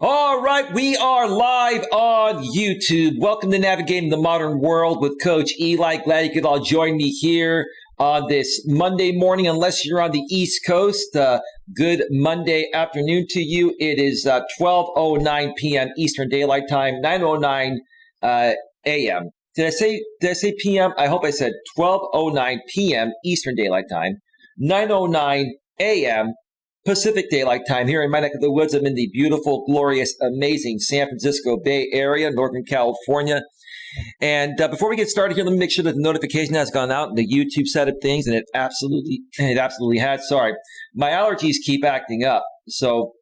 All right, we are live on YouTube. Welcome to Navigating the Modern World with Coach Eli. Glad you could all join me here on this Monday morning, unless you're on the East Coast. Good Monday afternoon to you. It is 12:09 p.m. Eastern Daylight Time, 9:09 a.m. Did I say p.m.? I hope I said 12:09 p.m. Eastern Daylight Time, 9:09 a.m. Pacific Daylight Time here in my neck of the woods. I'm in the beautiful, glorious, amazing San Francisco Bay Area, Northern California. And before we get started here, let me make sure that the notification has gone out, the YouTube side of things, and it absolutely has. Sorry, my allergies keep acting up, so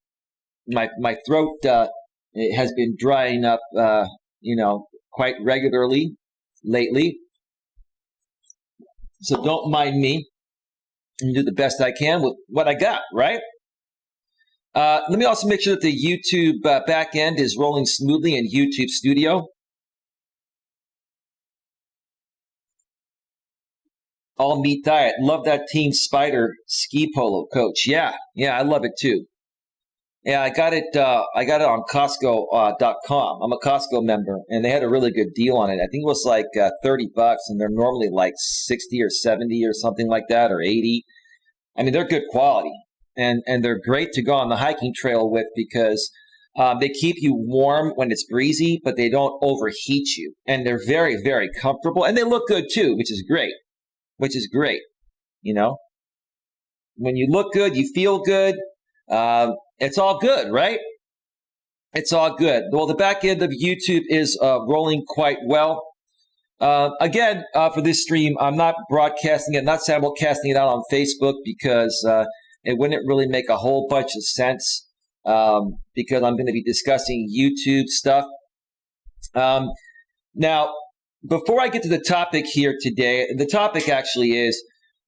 my throat it has been drying up, quite regularly lately. So don't mind me. And do the best I can with what I got, right? Let me also make sure that the YouTube back end is rolling smoothly in YouTube Studio. All meat diet. Love that Team Spider ski polo, Coach. Yeah, I love it too. Yeah, I got it on Costco.com. I'm a Costco member, and they had a really good deal on it. I think it was like $30, and they're normally like 60 or 70 or something like that, or 80. I mean, they're good quality, and they're great to go on the hiking trail with because they keep you warm when it's breezy, but they don't overheat you, and they're very, very comfortable, and they look good too, which is great. You know, when you look good, you feel good. It's all good, right? It's all good. Well, the back end of YouTube is rolling quite well. Again, for this stream, I'm not broadcasting it, not simulcasting it out on Facebook because it wouldn't really make a whole bunch of sense because I'm going to be discussing YouTube stuff. Now, before I get to the topic here today, the topic actually is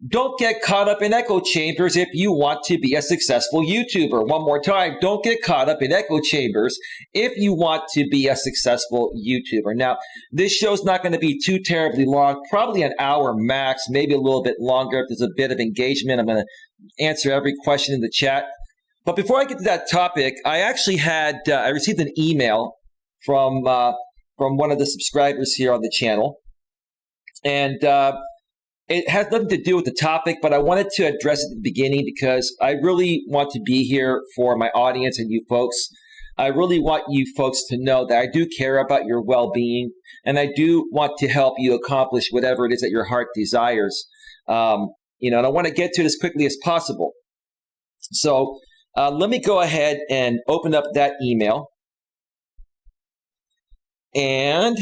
don't get caught up in echo chambers if you want to be a successful YouTuber. One more time, don't get caught up in echo chambers if you want to be a successful YouTuber. Now, this show's not going to be too terribly long, probably an hour max, maybe a little bit longer if there's a bit of engagement. I'm going to answer every question in the chat. But before I get to that topic, I actually I received an email from one of the subscribers here on the channel. And it has nothing to do with the topic, but I wanted to address it at the beginning because I really want to be here for my audience and you folks. I really want you folks to know that I do care about your well-being, and I do want to help you accomplish whatever it is that your heart desires. And I want to get to it as quickly as possible. So let me go ahead and open up that email. And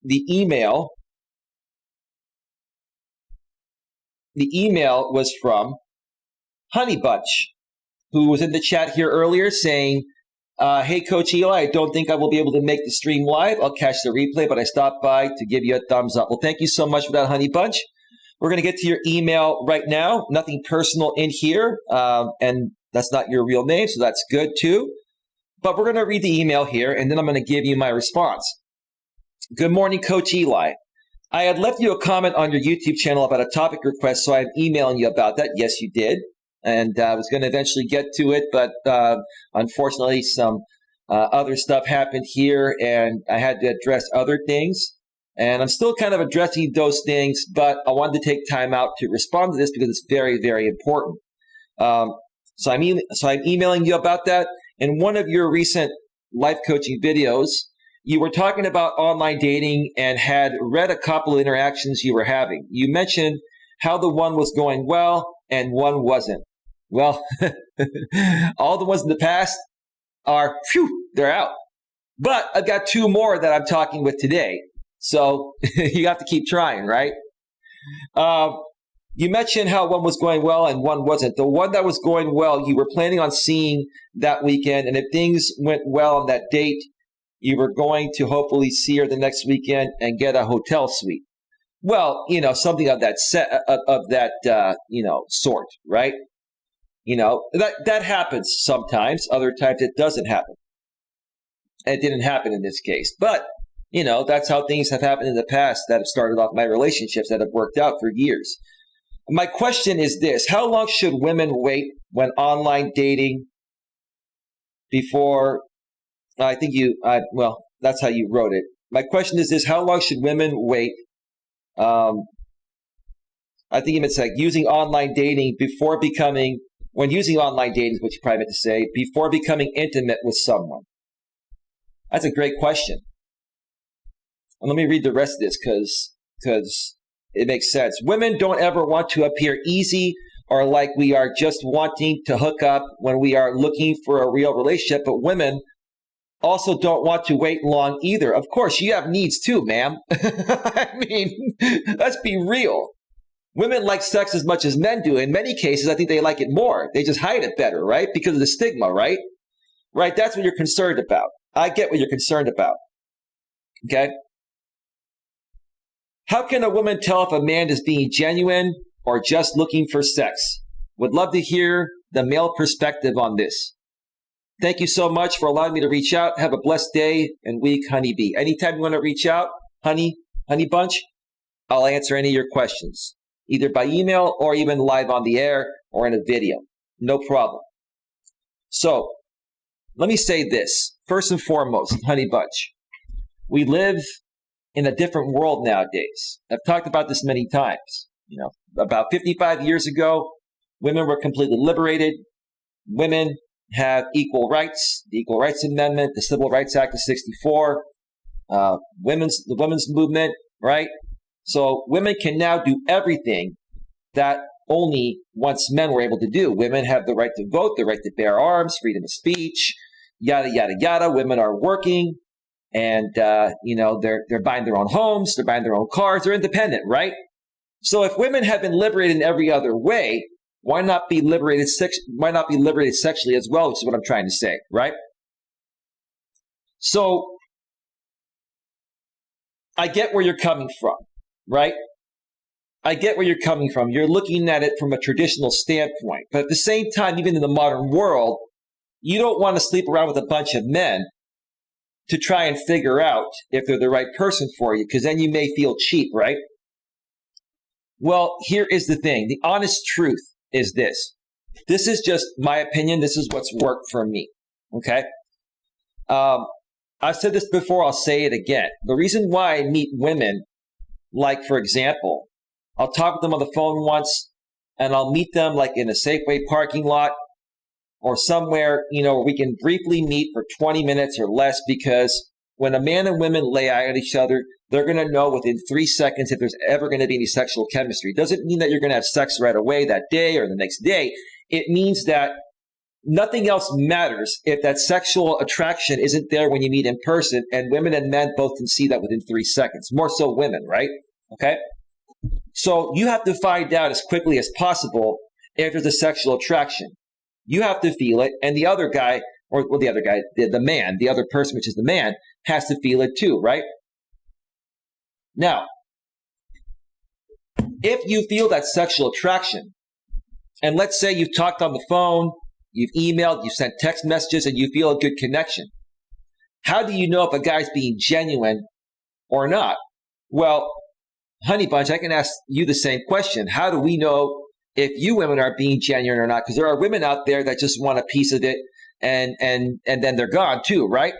the email was from Honey Bunch, who was in the chat here earlier saying, hey, Coach Eli, I don't think I will be able to make the stream live. I'll catch the replay, but I stopped by to give you a thumbs up. Well, thank you so much for that, Honey Bunch. We're going to get to your email right now. Nothing personal in here, and that's not your real name, so that's good too. But we're going to read the email here, and then I'm going to give you my response. Good morning, Coach Eli. I had left you a comment on your YouTube channel about a topic request, so I'm emailing you about that. Yes, you did. And I was going to eventually get to it, but unfortunately some other stuff happened here, and I had to address other things. And I'm still kind of addressing those things, but I wanted to take time out to respond to this because it's very, very important. So I'm emailing you about that. In one of your recent life coaching videos, you were talking about online dating and had read a couple of interactions you were having. You mentioned how the one was going well and one wasn't. Well, all the ones in the past they're out. But I've got two more that I'm talking with today. So you have to keep trying, right? You mentioned how one was going well and one wasn't. The one that was going well, you were planning on seeing that weekend. And if things went well on that date, you were going to hopefully see her the next weekend and get a hotel suite. Well, something of that sort, right? That happens sometimes. Other times it doesn't happen. It didn't happen in this case. But, that's how things have happened in the past that have started off my relationships that have worked out for years. My question is this: how long should women wait when online dating before I think well, that's how you wrote it. My question is this: how long should women wait? I think it's like using online dating when using online dating is what you probably meant to say, before becoming intimate with someone. That's a great question. And let me read the rest of this because it makes sense. Women don't ever want to appear easy or like we are just wanting to hook up when we are looking for a real relationship, but women also don't want to wait long either. Of course, you have needs too, ma'am. I mean, let's be real. Women like sex as much as men do. In many cases, I think they like it more. They just hide it better, right? Because of the stigma, right? Right? That's what you're concerned about. I get what you're concerned about. Okay? How can a woman tell if a man is being genuine or just looking for sex? Would love to hear the male perspective on this. Thank you so much for allowing me to reach out. Have a blessed day and week, honeybee. Anytime you want to reach out, honey bunch, I'll answer any of your questions, either by email or even live on the air or in a video. No problem. So let me say this. First and foremost, honey bunch, we live in a different world nowadays. I've talked about this many times. About 55 years ago, women were completely liberated. Women have equal rights, the Equal Rights Amendment, the Civil Rights Act of 64, the women's movement, right? So women can now do everything that only once men were able to do. Women have the right to vote, the right to bear arms, freedom of speech, yada, yada, yada. Women are working and, they're buying their own homes, they're buying their own cars, they're independent, right? So if women have been liberated in every other way, why not be liberated sexually as well, which is what I'm trying to say, right? So I get where you're coming from, right? I get where you're coming from. You're looking at it from a traditional standpoint. But at the same time, even in the modern world, you don't want to sleep around with a bunch of men to try and figure out if they're the right person for you, because then you may feel cheap, right? Well, here is the thing. The honest truth is this. This is just my opinion. This is what's worked for me. Okay? I've said this before. I'll say it again. The reason why I meet women, like, for example, I'll talk with them on the phone once, and I'll meet them like in a Safeway parking lot or somewhere, where we can briefly meet for 20 minutes or less, because when a man and women lay eyes on each other, they're going to know within 3 seconds if there's ever going to be any sexual chemistry. It doesn't mean that you're going to have sex right away that day or the next day. It means that nothing else matters if that sexual attraction isn't there when you meet in person, and women and men both can see that within 3 seconds. More so women, right? Okay? So you have to find out as quickly as possible if there's a sexual attraction. You have to feel it, and the other guy, the man, the other person, which is the man, has to feel it too, right? Now, if you feel that sexual attraction, and let's say you've talked on the phone, you've emailed, you've sent text messages, and you feel a good connection, how do you know if a guy's being genuine or not? Well, honey bunch, I can ask you the same question. How do we know if you women are being genuine or not? Because there are women out there that just want a piece of it and then they're gone too, right?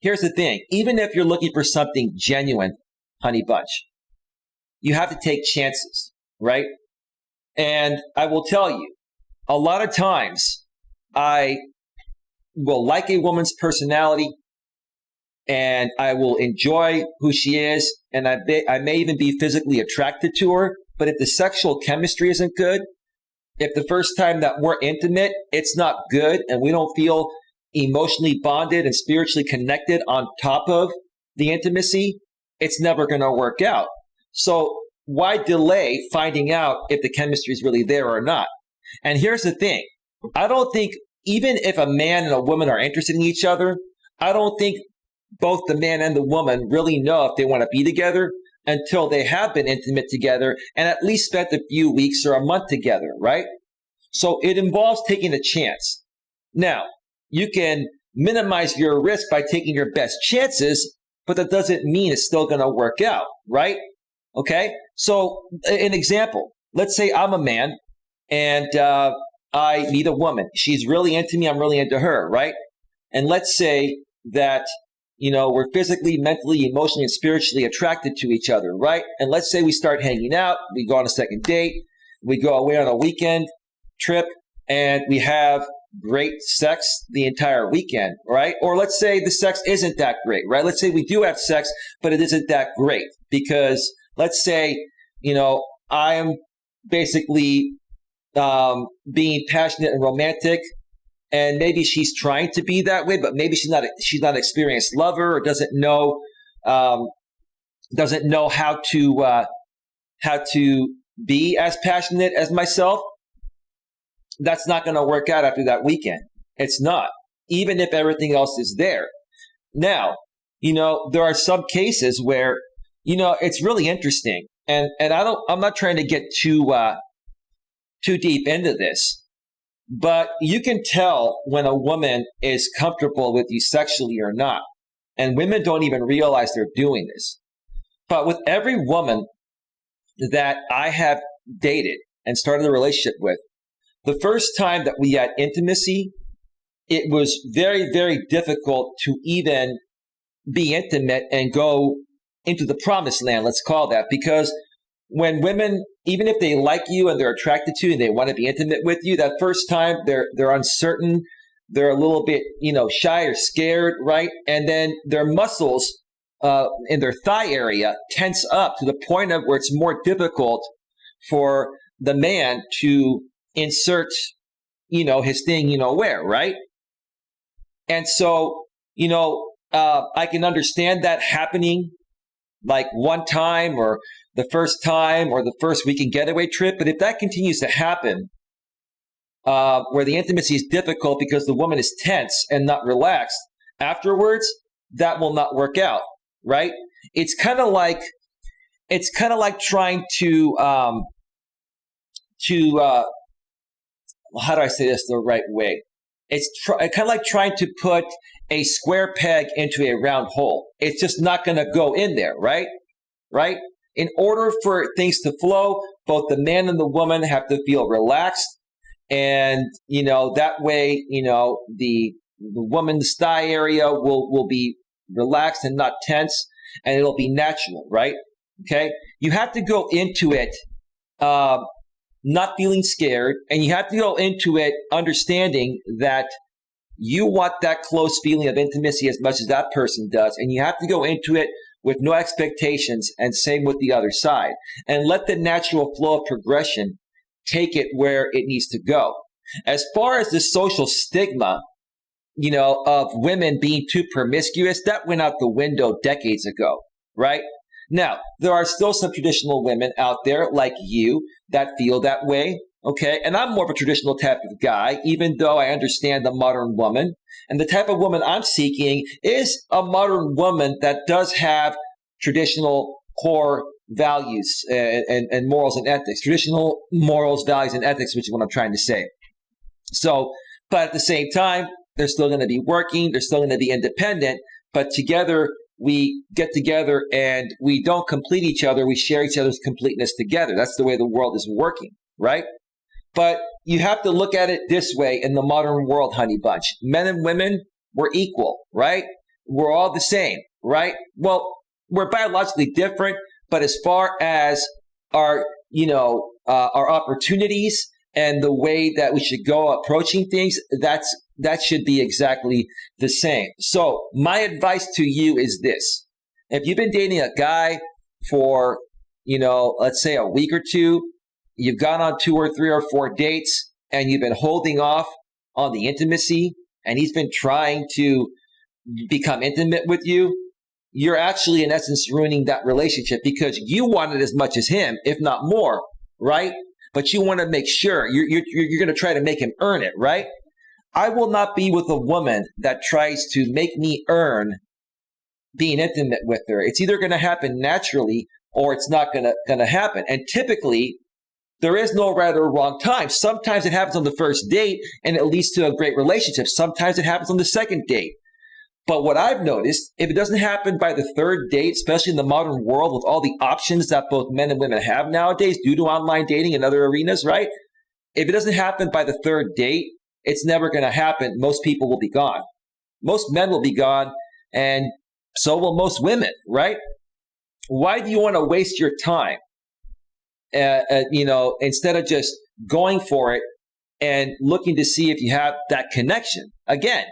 Here's the thing. Even if you're looking for something genuine, honey bunch, you have to take chances, right? And I will tell you, a lot of times I will like a woman's personality and I will enjoy who she is, and I may even be physically attracted to her. But if the sexual chemistry isn't good, if the first time that we're intimate, it's not good, and we don't feel emotionally bonded and spiritually connected on top of the intimacy, it's never going to work out. So why delay finding out if the chemistry is really there or not? And here's the thing. I don't think, even if a man and a woman are interested in each other, I don't think both the man and the woman really know if they want to be together until they have been intimate together and at least spent a few weeks or a month together, right? So it involves taking a chance. Now, you can minimize your risk by taking your best chances, but that doesn't mean it's still going to work out, right? Okay? So an example, let's say I'm a man and I meet a woman. She's really into me. I'm really into her, right? And let's say that, we're physically, mentally, emotionally, and spiritually attracted to each other, right? And let's say we start hanging out, we go on a second date, we go away on a weekend trip, and we have great sex the entire weekend, right? Or let's say the sex isn't that great, right? Let's say we do have sex, but it isn't that great because let's say, I am basically being passionate and romantic, and maybe she's trying to be that way, but maybe she's not an experienced lover or doesn't know how to be as passionate as myself. That's not going to work out after that weekend. It's not, even if everything else is there. Now, there are some cases where, it's really interesting, and I'm not trying to get too deep into this, but you can tell when a woman is comfortable with you sexually or not. And women don't even realize they're doing this. But with every woman that I have dated and started a relationship with, the first time that we had intimacy, it was very, very difficult to even be intimate and go into the promised land, let's call that, because when women, even if they like you and they're attracted to you and they want to be intimate with you, that first time they're uncertain, they're a little bit, shy or scared, right? And then their muscles in their thigh area tense up to the point of where it's more difficult for the man to insert, his thing, where, right? And so, I can understand that happening like one time or the first time or the first weekend getaway trip. But if that continues to happen, where the intimacy is difficult because the woman is tense and not relaxed afterwards, that will not work out, right? It's kind of like trying to how do I say this the right way? It's kind of like trying to put a square peg into a round hole. It's just not going to go in there, right? Right? In order for things to flow, both the man and the woman have to feel relaxed. And, that way, the woman's thigh area will be relaxed and not tense, and it'll be natural, right? Okay? You have to go into it not feeling scared, and you have to go into it understanding that you want that close feeling of intimacy as much as that person does, and you have to go into it with no expectations, and same with the other side, and let the natural flow of progression take it where it needs to go. As far as the social stigma, of women being too promiscuous, that went out the window decades ago, right? Now, there are still some traditional women out there like you that feel that way, okay? And I'm more of a traditional type of guy, even though I understand the modern woman. And the type of woman I'm seeking is a modern woman that does have traditional core values and morals and ethics, traditional morals, values, and ethics, which is what I'm trying to say. So, but at the same time, they're still going to be working, they're still going to be independent, but together we get together and we don't complete each other, we share each other's completeness together. That's the way the world is working, right? But you have to look at it this way in the modern world, honey bunch. Men and women, we're equal, right? We're all the same, right? Well, we're biologically different, but as far as our opportunities and the way that we should go approaching things, that should be exactly the same. So my advice to you is this. If you've been dating a guy for, let's say a week or two, you've gone on 2 or 3 or 4 dates, and you've been holding off on the intimacy, and he's been trying to become intimate with you, you're actually in essence ruining that relationship because you want it as much as him, if not more, right? But you want to make sure you're going to try to make him earn it, right? I will not be with a woman that tries to make me earn being intimate with her. It's either going to happen naturally or it's not going to happen. And typically, there is no right or wrong time. Sometimes it happens on the first date and it leads to a great relationship. Sometimes it happens on the second date. But what I've noticed, if it doesn't happen by the third date, especially in the modern world with all the options that both men and women have nowadays due to online dating and other arenas, right? If it doesn't happen by the third date, it's never going to happen. Most people will be gone. Most men will be gone, and so will most women, right? Why do you want to waste your time, instead of just going for it and looking to see if you have that connection? Again,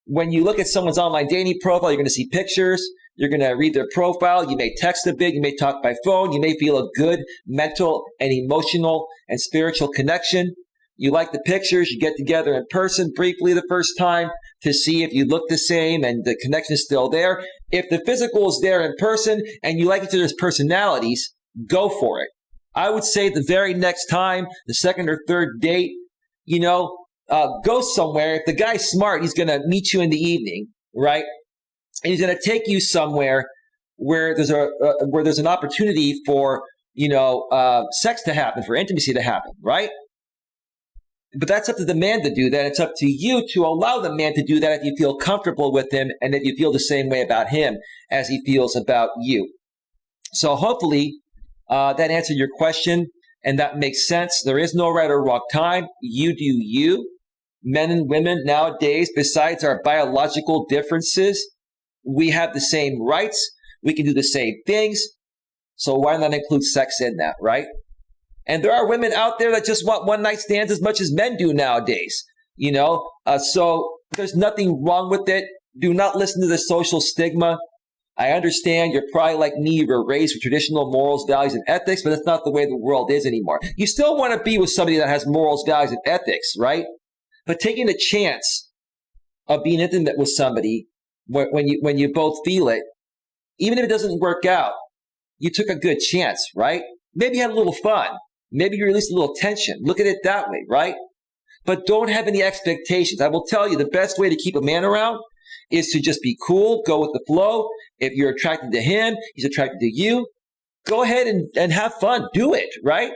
when you look at someone's online dating profile, you're going to see pictures. You're going to read their profile. You may text a bit. You may talk by phone. You may feel a good mental and emotional and spiritual connection. You like the pictures. You get together in person briefly the first time to see if you look the same and the connection is still there. If the physical is there in person and you like each other's personalities, go for it. I would say the very next time, the second or third date, go somewhere. If the guy's smart, he's going to meet you in the evening, right? And he's going to take you somewhere where there's an opportunity for sex to happen, for intimacy to happen, right? But that's up to the man to do that. It's up to you to allow the man to do that if you feel comfortable with him and if you feel the same way about him as he feels about you. So hopefully that answered your question and that makes sense. There is no right or wrong time. You do you. Men and women nowadays, besides our biological differences, we have the same rights. We can do the same things. So why not include sex in that, right? And there are women out there that just want one night stands as much as men do nowadays, so there's nothing wrong with it. Do not listen to the social stigma. I understand you're probably like me, you were raised with traditional morals, values, and ethics, but that's not the way the world is anymore. You still want to be with somebody that has morals, values, and ethics, right? But taking a chance of being intimate with somebody when you both feel it, even if it doesn't work out, you took a good chance, right? Maybe you had a little fun. Maybe you released a little tension. Look at it that way, right? But don't have any expectations. I will tell you the best way to keep a man around is to just be cool, go with the flow. If you're attracted to him, he's attracted to you, go ahead and have fun. Do it, right?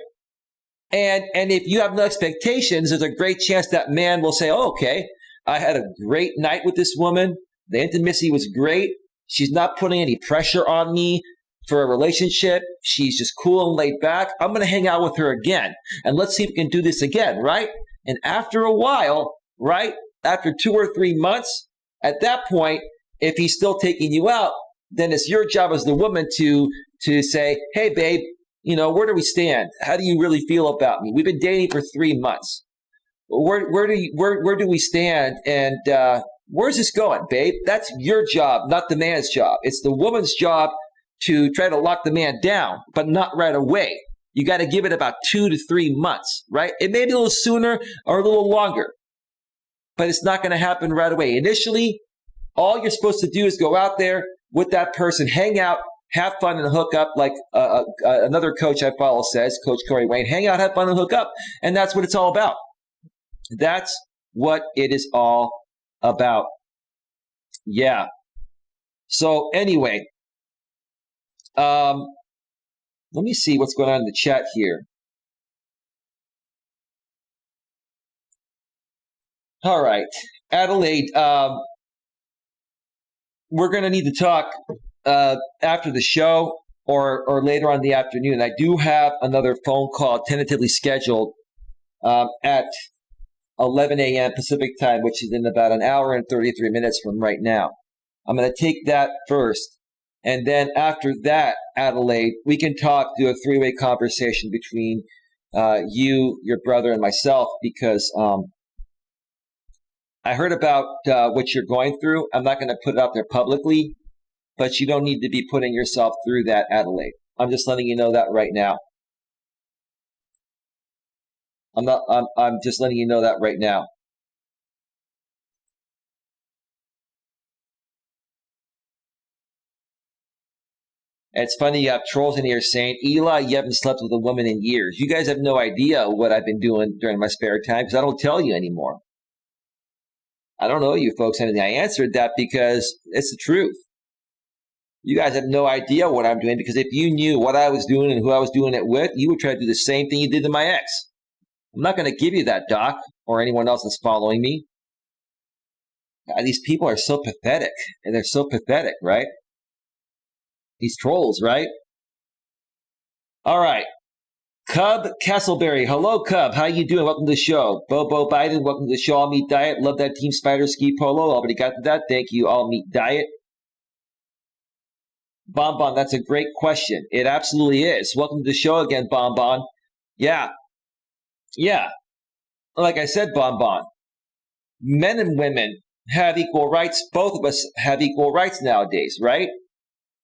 And if you have no expectations, there's a great chance that man will say, oh, okay, I had a great night with this woman. The intimacy was great. She's not putting any pressure on me for a relationship. She's just cool and laid back. I'm going to hang out with her again. And let's see if we can do this again, right? And after a while, right, after 2 or 3 months, at that point, if he's still taking you out, then it's your job as the woman to say, hey, babe, where do we stand? How do you really feel about me? We've been dating for 3 months. Where do we stand? And where's this going, babe? That's your job, not the man's job. It's the woman's job to try to lock the man down, but not right away. You got to give it about 2 to 3 months, right? It may be a little sooner or a little longer, but it's not going to happen right away. Initially, all you're supposed to do is go out there with that person, hang out, have fun and hook up, like another coach I follow says, Coach Corey Wayne, hang out, have fun and hook up. And that's what it's all about. That's what it is all about. Yeah. So anyway, let me see what's going on in the chat here. All right, Adelaide, we're going to need to talk after the show or later on in the afternoon. I do have another phone call tentatively scheduled at 11 a.m. Pacific time, which is in about an hour and 33 minutes from right now. I'm going to take that first. And then after that, Adelaide, we can do a three-way conversation between you, your brother, and myself, because I heard about what you're going through. I'm not going to put it out there publicly, but you don't need to be putting yourself through that, Adelaide. I'm just letting you know that right now. I'm just letting you know that right now. It's funny, you have trolls in here saying, Eli, you haven't slept with a woman in years. You guys have no idea what I've been doing during my spare time because I don't tell you anymore. I don't know you folks anything. I answered that because it's the truth. You guys have no idea what I'm doing because if you knew what I was doing and who I was doing it with, you would try to do the same thing you did to my ex. I'm not going to give you that, Doc, or anyone else that's following me. God, these people are so pathetic, and they're so pathetic, right? These trolls, right? All right. Cub Castleberry. Hello, Cub. How you doing? Welcome to the show. Bobo Biden, welcome to the show. All Meat Diet. Love that Team Spider Ski Polo. Already got to that. Thank you, All Meat Diet. Bonbon, that's a great question. It absolutely is. Welcome to the show again, Bonbon. Yeah. Like I said, Bonbon, men and women have equal rights. Both of us have equal rights nowadays, right?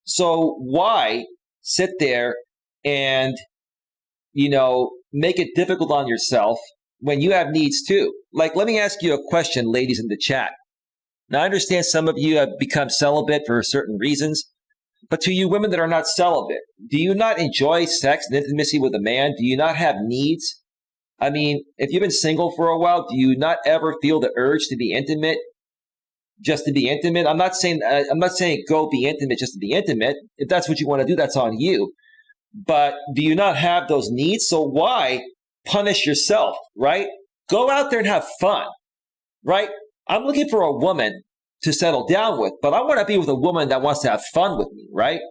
So why sit there and, make it difficult on yourself when you have needs too? Like, let me ask you a question, ladies in the chat. Now, I understand some of you have become celibate for certain reasons, but to you women that are not celibate, do you not enjoy sex and intimacy with a man? Do you not have needs? I mean, if you've been single for a while, do you not ever feel the urge to be intimate just to be intimate? I'm not saying go be intimate just to be intimate. If that's what you want to do, that's on you. But do you not have those needs? So why punish yourself, right? Go out there and have fun, right? I'm looking for a woman to settle down with, but I want to be with a woman that wants to have fun with me, right?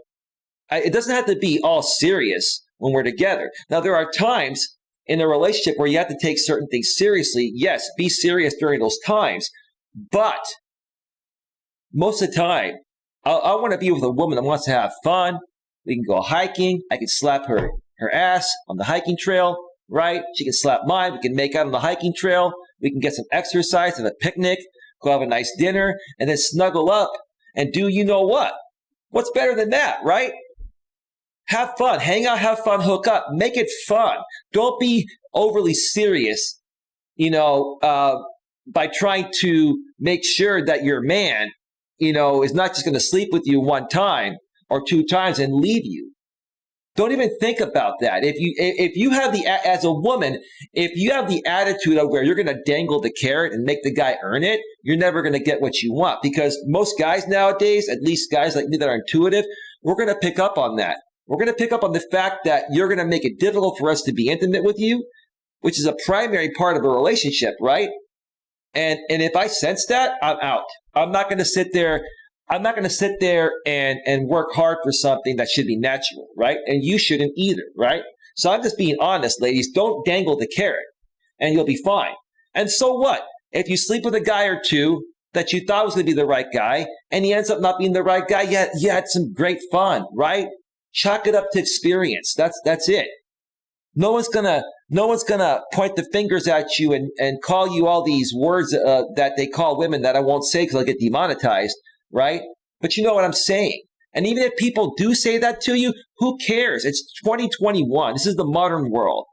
It doesn't have to be all serious when we're together. Now, there are times in a relationship where you have to take certain things seriously. Yes, be serious during those times. But most of the time, I want to be with a woman that wants to have fun. We can go hiking. I can slap her ass on the hiking trail, right? She can slap mine. We can make out on the hiking trail. We can get some exercise and a picnic, go have a nice dinner, and then snuggle up and do you know what? What's better than that, right? Have fun. Hang out, have fun, hook up. Make it fun. Don't be overly serious, by trying to make sure that your man, is not just going to sleep with you one time or two times and leave you. Don't even think about that. If you have as a woman, if you have the attitude of where you're going to dangle the carrot and make the guy earn it, you're never going to get what you want, because most guys nowadays, at least guys like me that are intuitive, we're going to pick up on that. We're going to pick up on the fact that you're going to make it difficult for us to be intimate with you, which is a primary part of a relationship, right? And if I sense that, I'm out. I'm not going to sit there and work hard for something that should be natural, right? And you shouldn't either, right? So I'm just being honest, ladies. Don't dangle the carrot and you'll be fine. And so what? If you sleep with a guy or two that you thought was going to be the right guy and he ends up not being the right guy, yet you had some great fun, right? Chalk it up to experience. That's it. No one's gonna point the fingers at you and call you all these words that they call women that I won't say because I'll get demonetized, right? But you know what I'm saying. And even if people do say that to you, who cares? It's 2021. This is the modern world.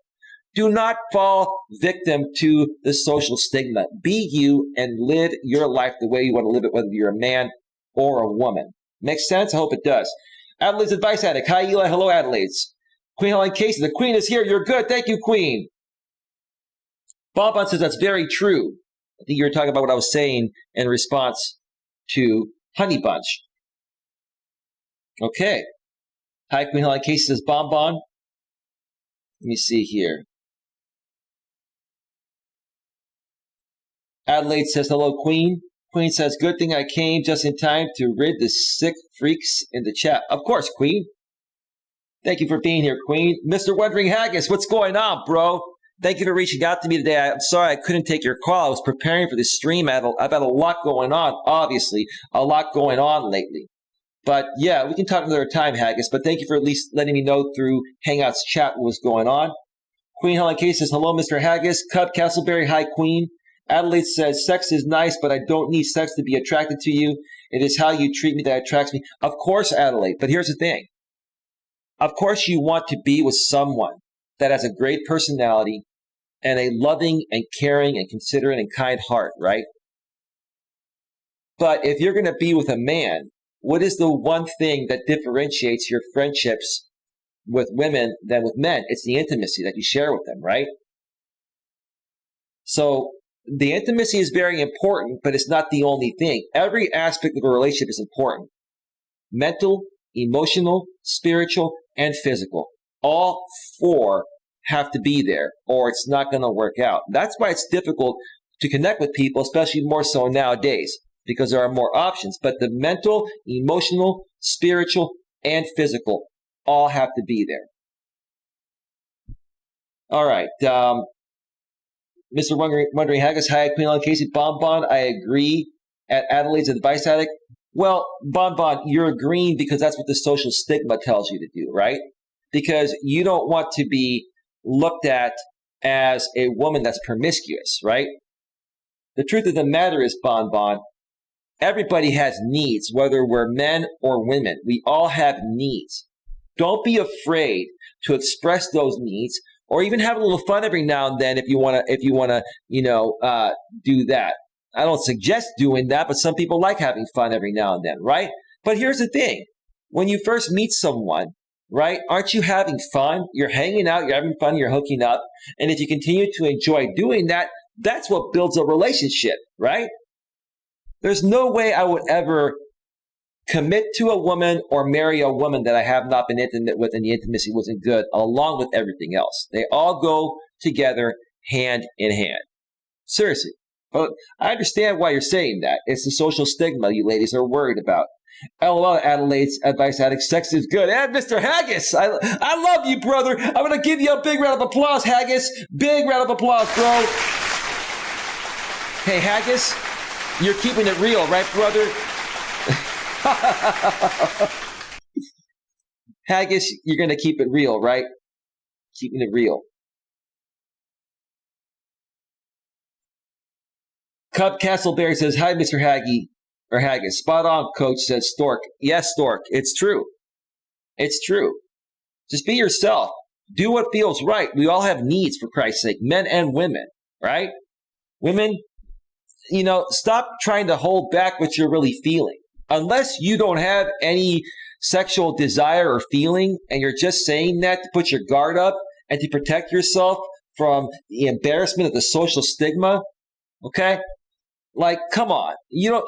Do not fall victim to the social stigma. Be you and live your life the way you want to live it, whether you're a man or a woman. Makes sense? I hope it does. Adelaide's Advice Addict. Hi, Eli. Hello, Adelaide's. Queen Helen Casey. The Queen is here. You're good. Thank you, Queen. Bonbon says that's very true. I think you were talking about what I was saying in response to Honey Bunch. Okay. Hi, Queen Helen Casey says Bonbon. Let me see here. Adelaide says, hello, Queen. Queen says, good thing I came just in time to rid the sick freaks in the chat. Of course, Queen. Thank you for being here, Queen. Mr. Wondering Haggis, what's going on, bro? Thank you for reaching out to me today. I'm sorry I couldn't take your call. I was preparing for this stream. I've had a lot going on, obviously. A lot going on lately. But yeah, we can talk another time, Haggis. But thank you for at least letting me know through Hangouts chat what was going on. Queen Helen Case says, hello, Mr. Haggis. Cub Castleberry, hi, Queen. Adelaide says, sex is nice, but I don't need sex to be attracted to you. It is how you treat me that attracts me. Of course, Adelaide. But here's the thing. Of course, you want to be with someone that has a great personality and a loving and caring and considerate and kind heart, right? But if you're going to be with a man, what is the one thing that differentiates your friendships with women than with men? It's the intimacy that you share with them, right? So the intimacy is very important, but it's not the only thing. Every aspect of a relationship is important. Mental, emotional, spiritual, and physical. All four have to be there, or it's not going to work out. That's why it's difficult to connect with people, especially more so nowadays, because there are more options. But the mental, emotional, spiritual, and physical all have to be there. All right. Mr. Wondering Haggis, hi, Queen Ellen Casey. Bonbon, I agree. At Adelaide's Advice Addict. Well, Bonbon, you're agreeing because that's what the social stigma tells you to do, right? Because you don't want to be looked at as a woman that's promiscuous, right? The truth of the matter is, Bonbon, everybody has needs, whether we're men or women. We all have needs. Don't be afraid to express those needs, or even have a little fun every now and then if you want to, do that. I don't suggest doing that, but some people like having fun every now and then, right? But here's the thing. When you first meet someone, right, aren't you having fun? You're hanging out, you're having fun, you're hooking up. And if you continue to enjoy doing that, that's what builds a relationship, right? There's no way I would ever commit to a woman or marry a woman that I have not been intimate with and the intimacy wasn't good, along with everything else. They all go together hand in hand. Seriously. But I understand why you're saying that. It's the social stigma you ladies are worried about. LOL, Adelaide's Advice Addict. Sex is good. And Mr. Haggis, I love you, brother. I'm going to give you a big round of applause, Haggis. Big round of applause, bro. Hey, Haggis, you're keeping it real, right, brother? Haggis, you're going to keep it real, right? Keeping it real. Cub Castleberry says, hi, Mr. Haggis. Spot on, coach, says Stork. Yes, Stork, it's true. It's true. Just be yourself. Do what feels right. We all have needs, for Christ's sake, men and women, right? Women, stop trying to hold back what you're really feeling. Unless you don't have any sexual desire or feeling, and you're just saying that to put your guard up and to protect yourself from the embarrassment of the social stigma, okay? Like, come on. You don't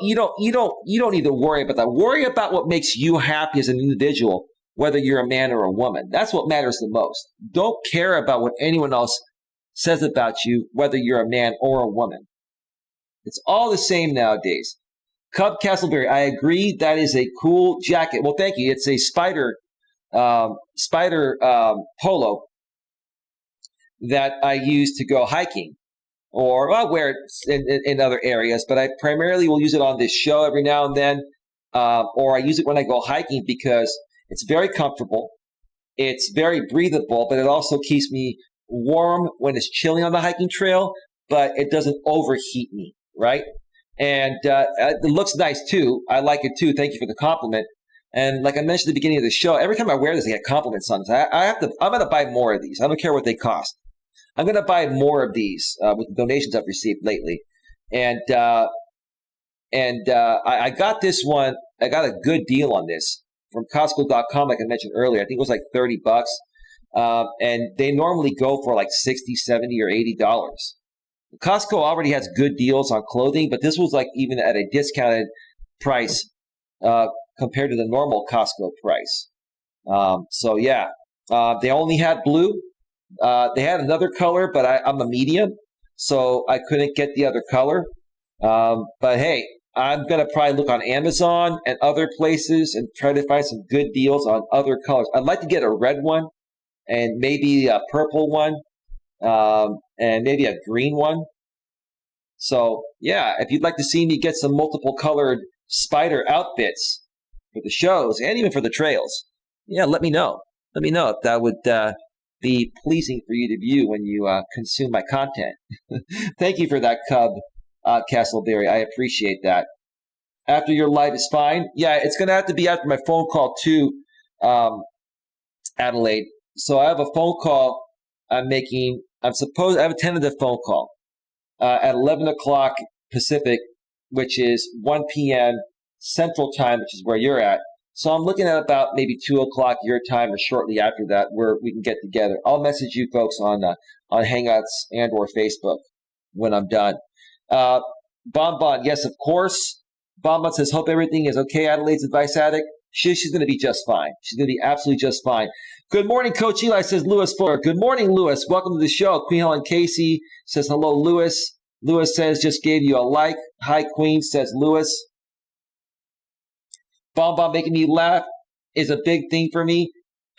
need to worry about that. Worry about what makes you happy as an individual, whether you're a man or a woman. That's what matters the most. Don't care about what anyone else says about you, whether you're a man or a woman. It's all the same nowadays. Cub Castleberry, I agree. That is a cool jacket. Well, thank you. It's a spider polo that I use to go hiking. Or I'll wear it in other areas, but I primarily will use it on this show every now and then, or I use it when I go hiking because it's very comfortable, it's very breathable, but it also keeps me warm when it's chilly on the hiking trail, but it doesn't overheat me, right? And it looks nice too. I like it too. Thank you for the compliment. And like I mentioned at the beginning of the show, every time I wear this, I get compliments on this. I'm going to buy more of these. I don't care what they cost. I'm going to buy more of these with the donations I've received lately. And I got this one. I got a good deal on this from Costco.com, like I mentioned earlier. I think it was like $30. And they normally go for like $60, $70, or $80. Costco already has good deals on clothing, but this was like even at a discounted price compared to the normal Costco price. So yeah, they only had blue. They had another color, but I'm a medium, so I couldn't get the other color. But hey, I'm going to probably look on Amazon and other places and try to find some good deals on other colors. I'd like to get a red one and maybe a purple one and maybe a green one. So yeah, if you'd like to see me get some multiple colored spider outfits for the shows and even for the trails, yeah, let me know. Let me know if that would be pleasing for you to view when you consume my content. Thank you for that, Cub Castleberry. I appreciate that. After your live is fine. Yeah, it's going to have to be after my phone call too, Adelaide. So I have a phone call I'm making. I have a tentative phone call at 11 o'clock Pacific, which is 1 p.m. Central Time, which is where you're at. So I'm looking at about maybe 2 o'clock your time or shortly after that where we can get together. I'll message you folks on Hangouts and or Facebook when I'm done. Bonbon, yes, of course. Bonbon says, hope everything is okay, Adelaide's Advice Addict. She's going to be just fine. She's going to be absolutely just fine. Good morning, Coach Eli, says Lewis Fuller. Good morning, Lewis. Welcome to the show. Queen Helen Casey says, hello, Lewis. Lewis says, just gave you a like. Hi, Queen, says Lewis. Bonbon making me laugh is a big thing for me.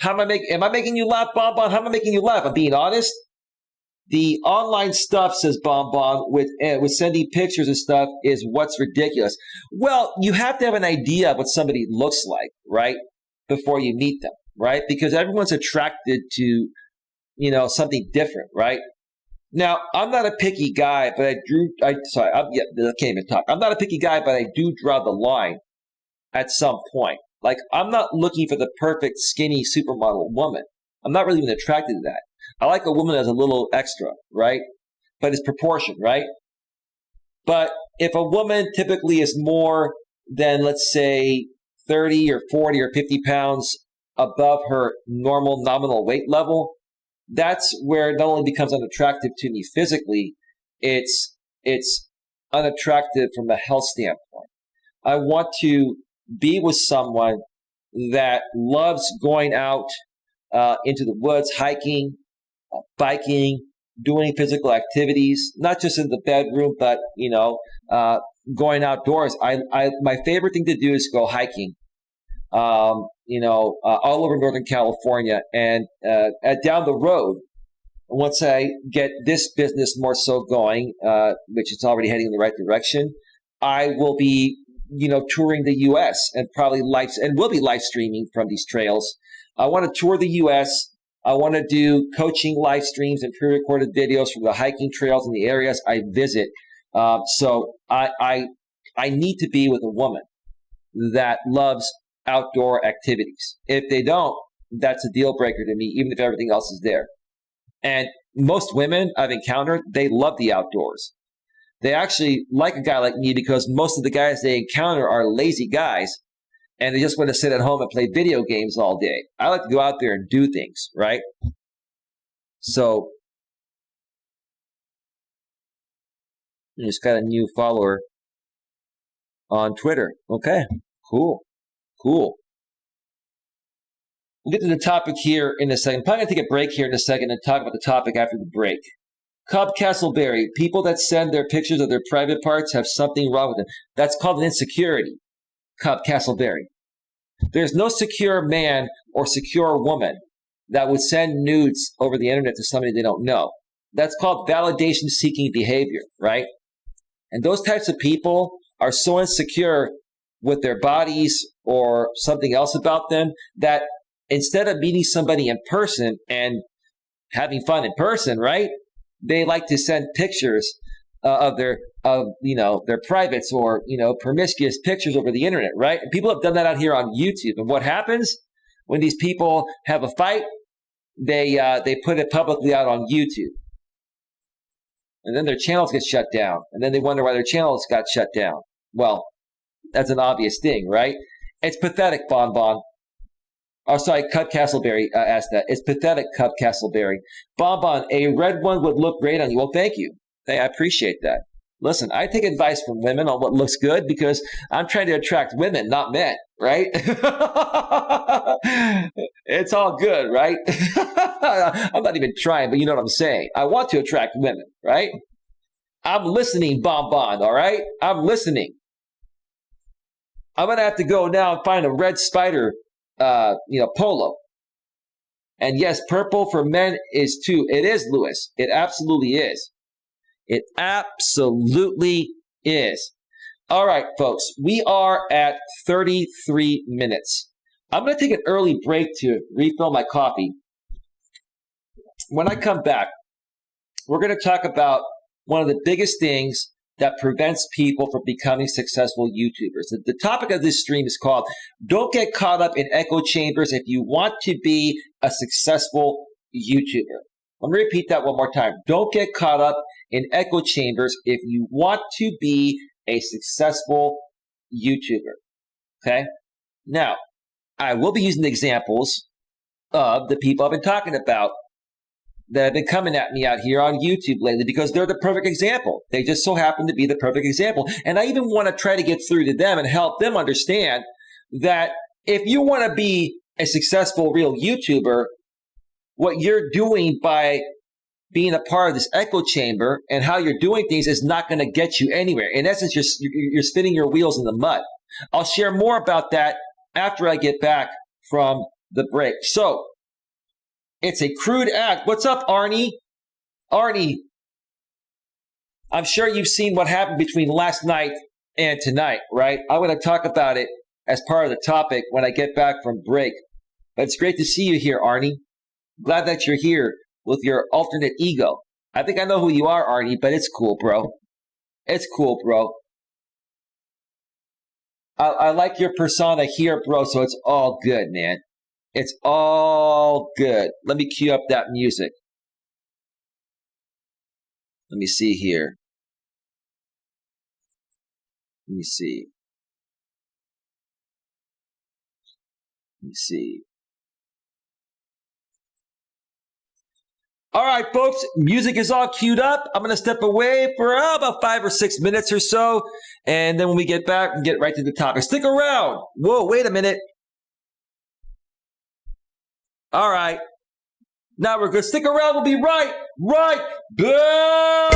Am I making you laugh, Bonbon? How am I making you laugh? I'm being honest. The online stuff, says Bonbon, with sending pictures and stuff is what's ridiculous. Well, you have to have an idea of what somebody looks like, right, before you meet them, right? Because everyone's attracted to, something different, right? Now, I'm not a picky guy, but I can't even talk. I'm not a picky guy, but I do draw the line at some point. Like, I'm not looking for the perfect skinny supermodel woman. I'm not really even attracted to that. I like a woman that's a little extra, right? But it's proportion, right? But if a woman typically is more than, let's say, 30 or 40 or 50 pounds above her normal nominal weight level, that's where it not only becomes unattractive to me physically, it's unattractive from a health standpoint. I want to be with someone that loves going out into the woods, hiking, biking, doing physical activities, not just in the bedroom, but going outdoors. My favorite thing to do is go hiking. All over Northern California, and down the road, once I get this business more so going, which is already heading in the right direction, I will be, touring the U.S. and probably will be live streaming from these trails. I want to tour the U.S. I want to do coaching live streams and pre-recorded videos from the hiking trails in the areas I visit. So I need to be with a woman that loves outdoor activities. If they don't, that's a deal breaker to me, even if everything else is there. And most women I've encountered, they love the outdoors. They actually like a guy like me because most of the guys they encounter are lazy guys and they just want to sit at home and play video games all day. I like to go out there and do things, right? So, I just got a new follower on Twitter. Okay, cool. We'll get to the topic here in a second. I'm probably going to take a break here in a second and talk about the topic after the break. Cub Castleberry, people that send their pictures of their private parts have something wrong with them. That's called an insecurity, Cub Castleberry. There's no secure man or secure woman that would send nudes over the internet to somebody they don't know. That's called validation-seeking behavior, right? And those types of people are so insecure with their bodies or something else about them that instead of meeting somebody in person and having fun in person, right? They like to send pictures of their privates or, promiscuous pictures over the internet, right? And people have done that out here on YouTube. And what happens when these people have a fight? They put it publicly out on YouTube. And then their channels get shut down. And then they wonder why their channels got shut down. Well, that's an obvious thing, right? It's pathetic, Bonbon. Oh, sorry, Cub Castleberry asked that. It's pathetic, Cub Castleberry. Bonbon, a red one would look great on you. Well, thank you. I appreciate that. Listen, I take advice from women on what looks good because I'm trying to attract women, not men, right? It's all good, right? I'm not even trying, but you know what I'm saying. I want to attract women, right? I'm listening, Bonbon, all right? I'm listening. I'm going to have to go now and find a red spider, polo. And yes, purple for men is too. It is, Lewis. It absolutely is. It absolutely is. All right, folks. We are at 33 minutes. I'm going to take an early break to refill my coffee. When I come back, we're going to talk about one of the biggest things that prevents people from becoming successful YouTubers. The topic of this stream is called, Don't Get Caught Up in Echo Chambers If You Want to Be a Successful YouTuber. Let me repeat that one more time. Don't get caught up in echo chambers if you want to be a successful YouTuber. Okay? Now, I will be using examples of the people I've been talking about that have been coming at me out here on YouTube lately because they're the perfect example. They just so happen to be the perfect example. And I even want to try to get through to them and help them understand that if you want to be a successful real YouTuber, what you're doing by being a part of this echo chamber and how you're doing things is not going to get you anywhere. In essence, you're spinning your wheels in the mud. I'll share more about that after I get back from the break. So, it's a crude act. What's up, Arnie? Arnie, I'm sure you've seen what happened between last night and tonight, right? I'm going to talk about it as part of the topic when I get back from break. But it's great to see you here, Arnie. Glad that you're here with your alternate ego. I think I know who you are, Arnie, but it's cool, bro. It's cool, bro. I like your persona here, bro, so it's all good, man. It's all good. Let me cue up that music. Let me see here. Let me see. Let me see. All right, folks, music is all queued up. I'm going to step away for about 5 or 6 minutes or so. And then when we get back, we'll get right to the topic. Stick around. Whoa, wait a minute. All right. Now we're good. Stick around. We'll be right back.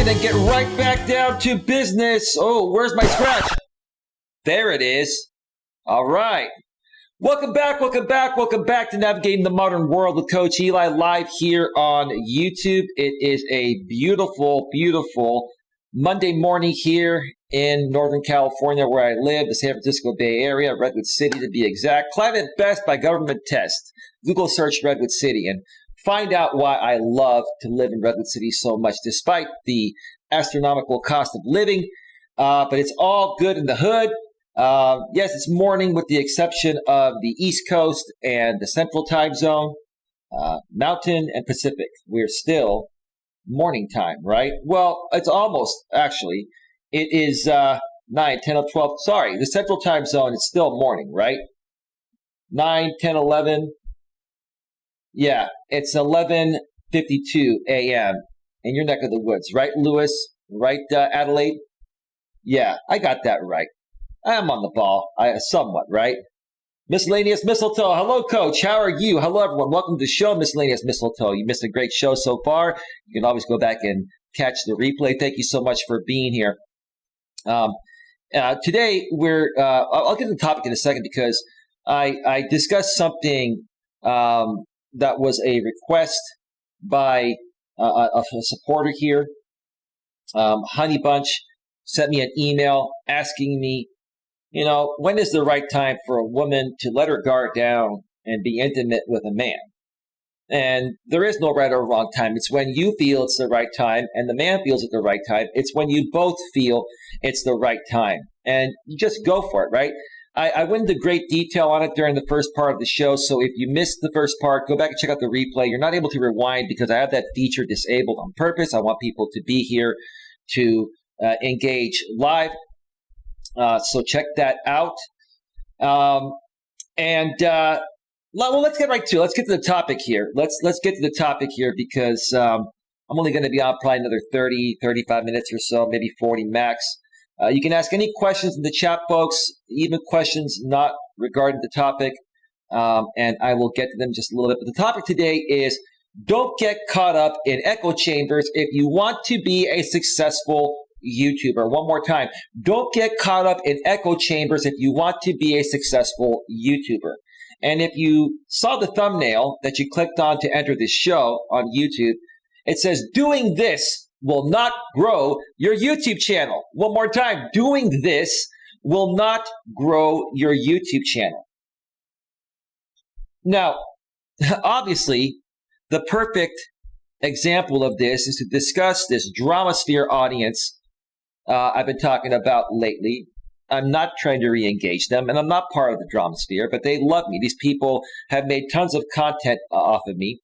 then get right back down to business. Oh, where's my scratch? There it is. All right. Welcome back to Navigating the Modern World with Coach Eli, live here on YouTube. It is a beautiful, beautiful Monday morning here in Northern California where I live, the San Francisco Bay Area, Redwood City to be exact. Climate best by government test. Google search Redwood City and find out why I love to live in Redwood City so much, despite the astronomical cost of living. But it's all good in the hood. Yes, it's morning with the exception of the East Coast and the Central Time Zone, Mountain and Pacific. We're still morning time, right? Well, it's almost, actually. It is 9, 10, or 12. Sorry, the Central Time Zone is still morning, right? 9, 10, 11. Yeah, it's 11:52 a.m. in your neck of the woods, right, Lewis? Right, Adelaide? Yeah, I got that right. I'm on the ball, somewhat, right? Miscellaneous Mistletoe. Hello, Coach. How are you? Hello, everyone. Welcome to the show, Miscellaneous Mistletoe. You missed a great show so far. You can always go back and catch the replay. Thank you so much for being here. Today, I'll get to the topic in a second because I discussed something that was a request by a supporter here. Honey Bunch sent me an email asking me, when is the right time for a woman to let her guard down and be intimate with a man? And there is no right or wrong time. It's when you feel it's the right time and the man feels it's the right time. It's when you both feel it's the right time. And you just go for it, right? I went into great detail on it during the first part of the show. So if you missed the first part, go back and check out the replay. You're not able to rewind because I have that feature disabled on purpose. I want people to be here to engage live. So check that out. Well, let's get right to it. Let's get to the topic here. Let's get to the topic here because I'm only going to be on probably another 30, 35 minutes or so, maybe 40 max. You can ask any questions in the chat, folks, even questions not regarding the topic, and I will get to them just a little bit. But the topic today is don't get caught up in echo chambers if you want to be a successful YouTuber. One more time. Don't get caught up in echo chambers if you want to be a successful YouTuber. And if you saw the thumbnail that you clicked on to enter this show on YouTube, it says doing this will not grow your YouTube channel. One more time. Doing this will not grow your YouTube channel. Now, obviously, the perfect example of this is to discuss this drama sphere audience I've been talking about lately. I'm not trying to re-engage them, and I'm not part of the drama sphere, but they love me. These people have made tons of content off of me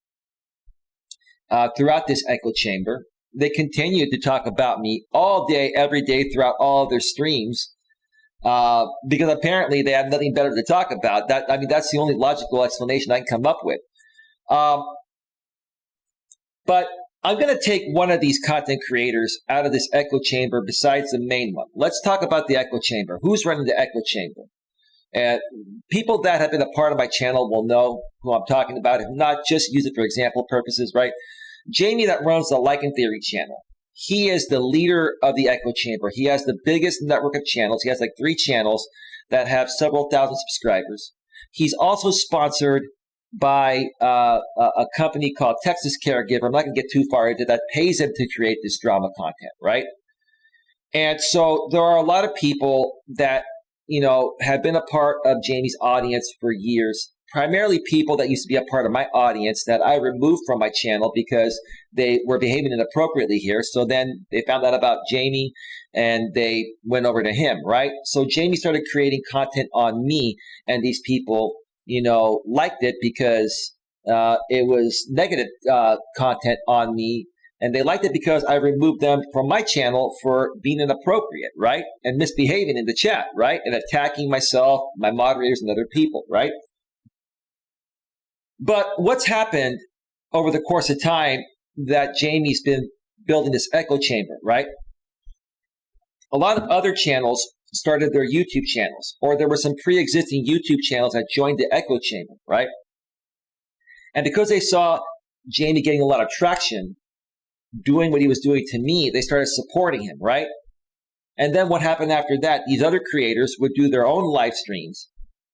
throughout this echo chamber. They continue to talk about me all day, every day, throughout all of their streams because apparently they have nothing better to talk about. That's the only logical explanation I can come up with. But I'm going to take one of these content creators out of this echo chamber besides the main one. Let's talk about the echo chamber. Who's running the echo chamber? And people that have been a part of my channel will know who I'm talking about. If not, just use it for example purposes, right? Jamie that runs the Like and Theory channel. He is the leader of the echo chamber. He has the biggest network of channels. He has like 3 channels that have several thousand subscribers. He's also sponsored by a company called Texas Caregiver. I'm not going to get too far into that. Pays him to create this drama content, right? And so there are a lot of people that, have been a part of Jamie's audience for years, primarily people that used to be a part of my audience that I removed from my channel because they were behaving inappropriately here. So then they found out about Jamie and they went over to him, right? So Jamie started creating content on me, and these people liked it because it was negative content on me, and they liked it because I removed them from my channel for being inappropriate, right? And misbehaving in the chat, right? And attacking myself, my moderators, and other people, right? But what's happened over the course of time that Jamie's been building this echo chamber, right? A lot of other channels started their YouTube channels, or there were some pre-existing YouTube channels that joined the echo chamber, right? And because they saw Jamie getting a lot of traction, doing what he was doing to me, they started supporting him, right? And then what happened after that, these other creators would do their own live streams.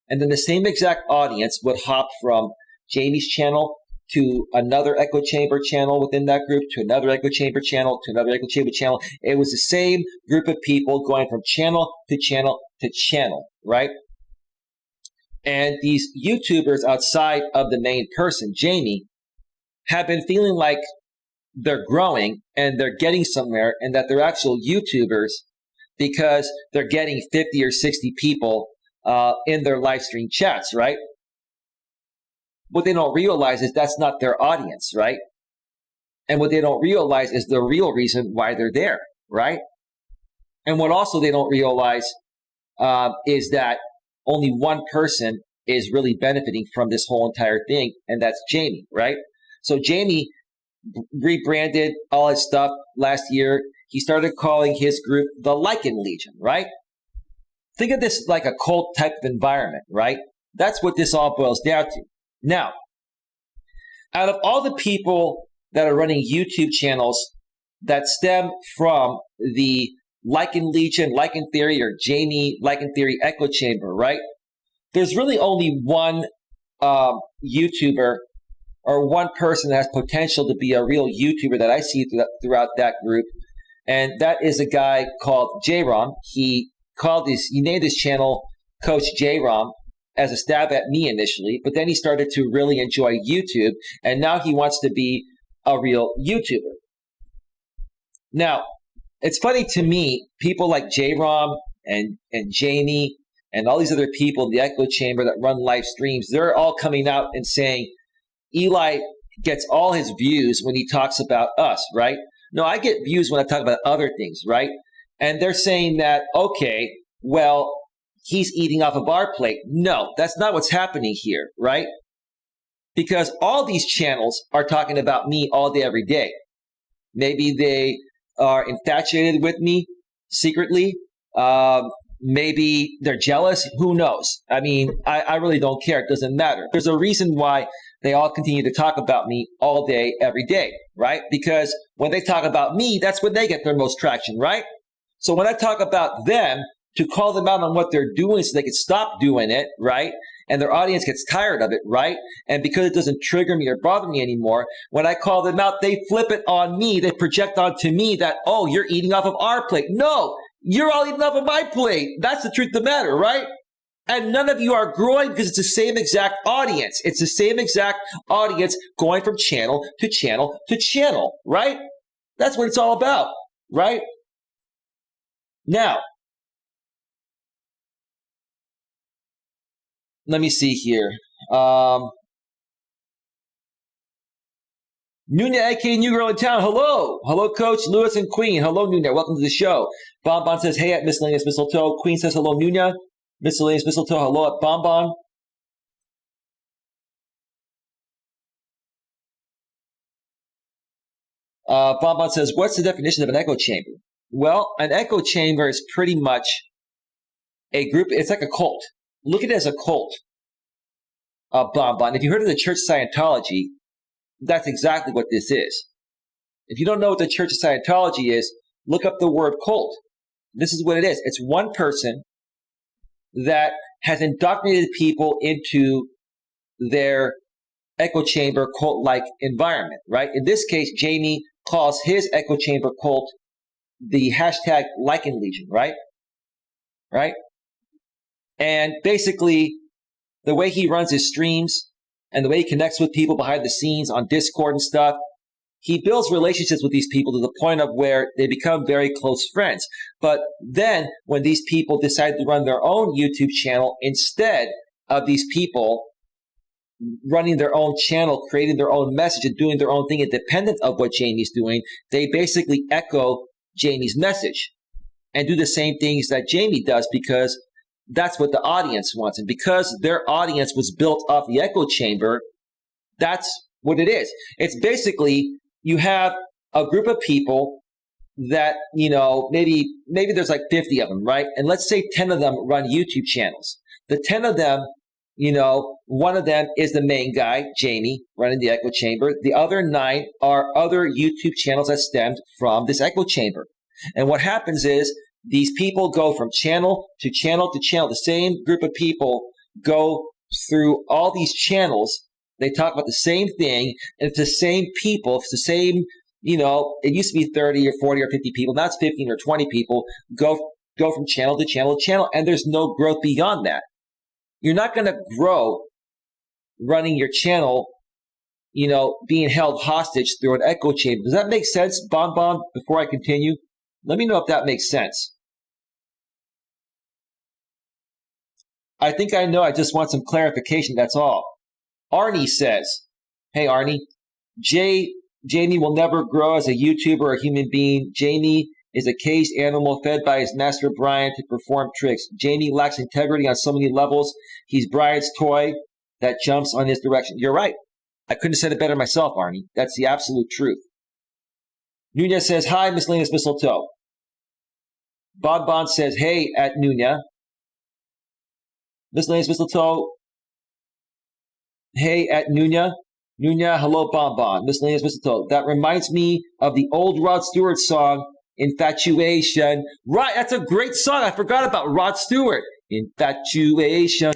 And then the same exact audience would hop from Jamie's channel to another echo chamber channel within that group, to another echo chamber channel, to another echo chamber channel. It was the same group of people going from channel to channel to channel, right? And these YouTubers outside of the main person, Jamie, have been feeling like they're growing and they're getting somewhere and that they're actual YouTubers because they're getting 50 or 60 people in their live stream chats, right? What they don't realize is that's not their audience, right? And what they don't realize is the real reason why they're there, right? And what also they don't realize is that only one person is really benefiting from this whole entire thing, and that's Jamie, right? So Jamie rebranded all his stuff last year. He started calling his group the Lycan Legion, right? Think of this like a cult type of environment, right? That's what this all boils down to. Now, out of all the people that are running YouTube channels that stem from the Lycan Legion, Lycan Theory, or Jamie Lycan Theory Echo Chamber, right? There's really only one YouTuber or one person that has potential to be a real YouTuber that I see throughout that group, and that is a guy called J-Rom. He named his channel Coach J-Rom as a stab at me initially, but then he started to really enjoy YouTube, and now he wants to be a real YouTuber. Now, it's funny to me, people like J-Rom and Jamie and all these other people in the echo chamber that run live streams, they're all coming out and saying, Eli gets all his views when he talks about us, right? No, I get views when I talk about other things, right? And they're saying that, okay, well, he's eating off of our plate. No, that's not what's happening here, right? Because all these channels are talking about me all day, every day. Maybe they are infatuated with me secretly. Maybe they're jealous. Who knows? I mean, I really don't care. It doesn't matter. There's a reason why they all continue to talk about me all day, every day, right? Because when they talk about me, that's when they get their most traction, right? So when I talk about them, to call them out on what they're doing so they can stop doing it, right? And their audience gets tired of it, right? And because it doesn't trigger me or bother me anymore, when I call them out, they flip it on me. They project onto me that, oh, you're eating off of our plate. No, you're all eating off of my plate. That's the truth of the matter, right? And none of you are growing because it's the same exact audience. It's the same exact audience going from channel to channel to channel, right? That's what it's all about, right? Now, let me see here. Nuna, aka New Girl in Town. Hello. Hello, Coach Lewis and Queen. Hello, Nuna. Welcome to the show. Bonbon says, hey at Miscellaneous Mistletoe. Queen says, hello, Nuna. Miscellaneous Mistletoe. Hello at Bonbon. Bonbon says, what's the definition of an echo chamber? Well, an echo chamber is pretty much a group. It's like a cult. Look at it as a cult. Bonbon. If you heard of the Church of Scientology, that's exactly what this is. If you don't know what the Church of Scientology is, look up the word cult. This is what it is. It's one person that has indoctrinated people into their echo chamber cult-like environment, right? In this case, Jamie calls his echo chamber cult the hashtag Lycan Legion, right? Right? And basically, the way he runs his streams and the way he connects with people behind the scenes on Discord and stuff, he builds relationships with these people to the point of where they become very close friends. But then when these people decide to run their own YouTube channel, instead of these people running their own channel, creating their own message and doing their own thing independent of what Jamie's doing, they basically echo Jamie's message and do the same things that Jamie does because that's what the audience wants. And because their audience was built off the echo chamber, that's what it is. It's basically you have a group of people that, you know, maybe there's like 50 of them, right? And let's say 10 of them run YouTube channels. The 10 of them, one of them is the main guy, Jamie, running the echo chamber. The other 9 are other YouTube channels that stemmed from this echo chamber. And what happens is these people go from channel to channel to channel. The same group of people go through all these channels. They talk about the same thing, and it's the same people. It's the same, it used to be 30 or 40 or 50 people. Now it's 15 or 20 people go from channel to channel to channel, and there's no growth beyond that. You're not going to grow running your channel, being held hostage through an echo chamber. Does that make sense, Bon? Before I continue, let me know if that makes sense. I think I know. I just want some clarification. That's all. Arnie says, hey, Arnie, Jamie will never grow as a YouTuber or human being. Jamie is a caged animal fed by his master Brian to perform tricks. Jamie lacks integrity on so many levels. He's Brian's toy that jumps on his direction. You're right. I couldn't have said it better myself, Arnie. That's the absolute truth. Nunez says, hi, Miscellaneous Mistletoe. Bon says, hey, at Nunez. Miscellaneous Mistletoe, hey, at Nunez. Nunez, hello, Bon. Miscellaneous Mistletoe. That reminds me of the old Rod Stewart song, Infatuation. Right, that's a great song. I forgot about Rod Stewart. Infatuation.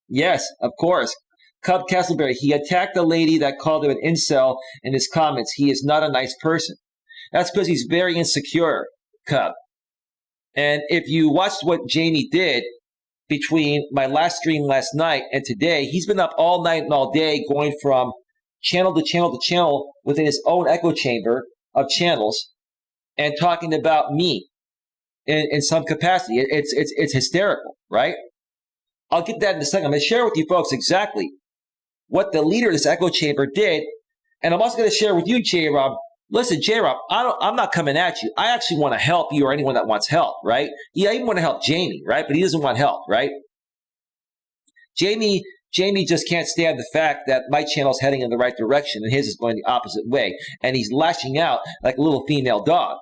Yes, of course. Cub Castleberry, he attacked a lady that called him an incel in his comments. He is not a nice person. That's because he's very insecure, Cub. And if you watched what Jamie did between my last stream last night and today, he's been up all night and all day going from channel to channel to channel within his own echo chamber of channels and talking about me in some capacity. It's hysterical, right? I'll get that in a second. I'm going to share with you folks exactly what the leader of this echo chamber did. And I'm also going to share with you, J-Rob. Listen, J-Rob, I'm not coming at you. I actually want to help you or anyone that wants help, right? Yeah, I even want to help Jamie, right? But he doesn't want help, right? Jamie just can't stand the fact that my channel is heading in the right direction and his is going the opposite way. And he's lashing out like a little female dog.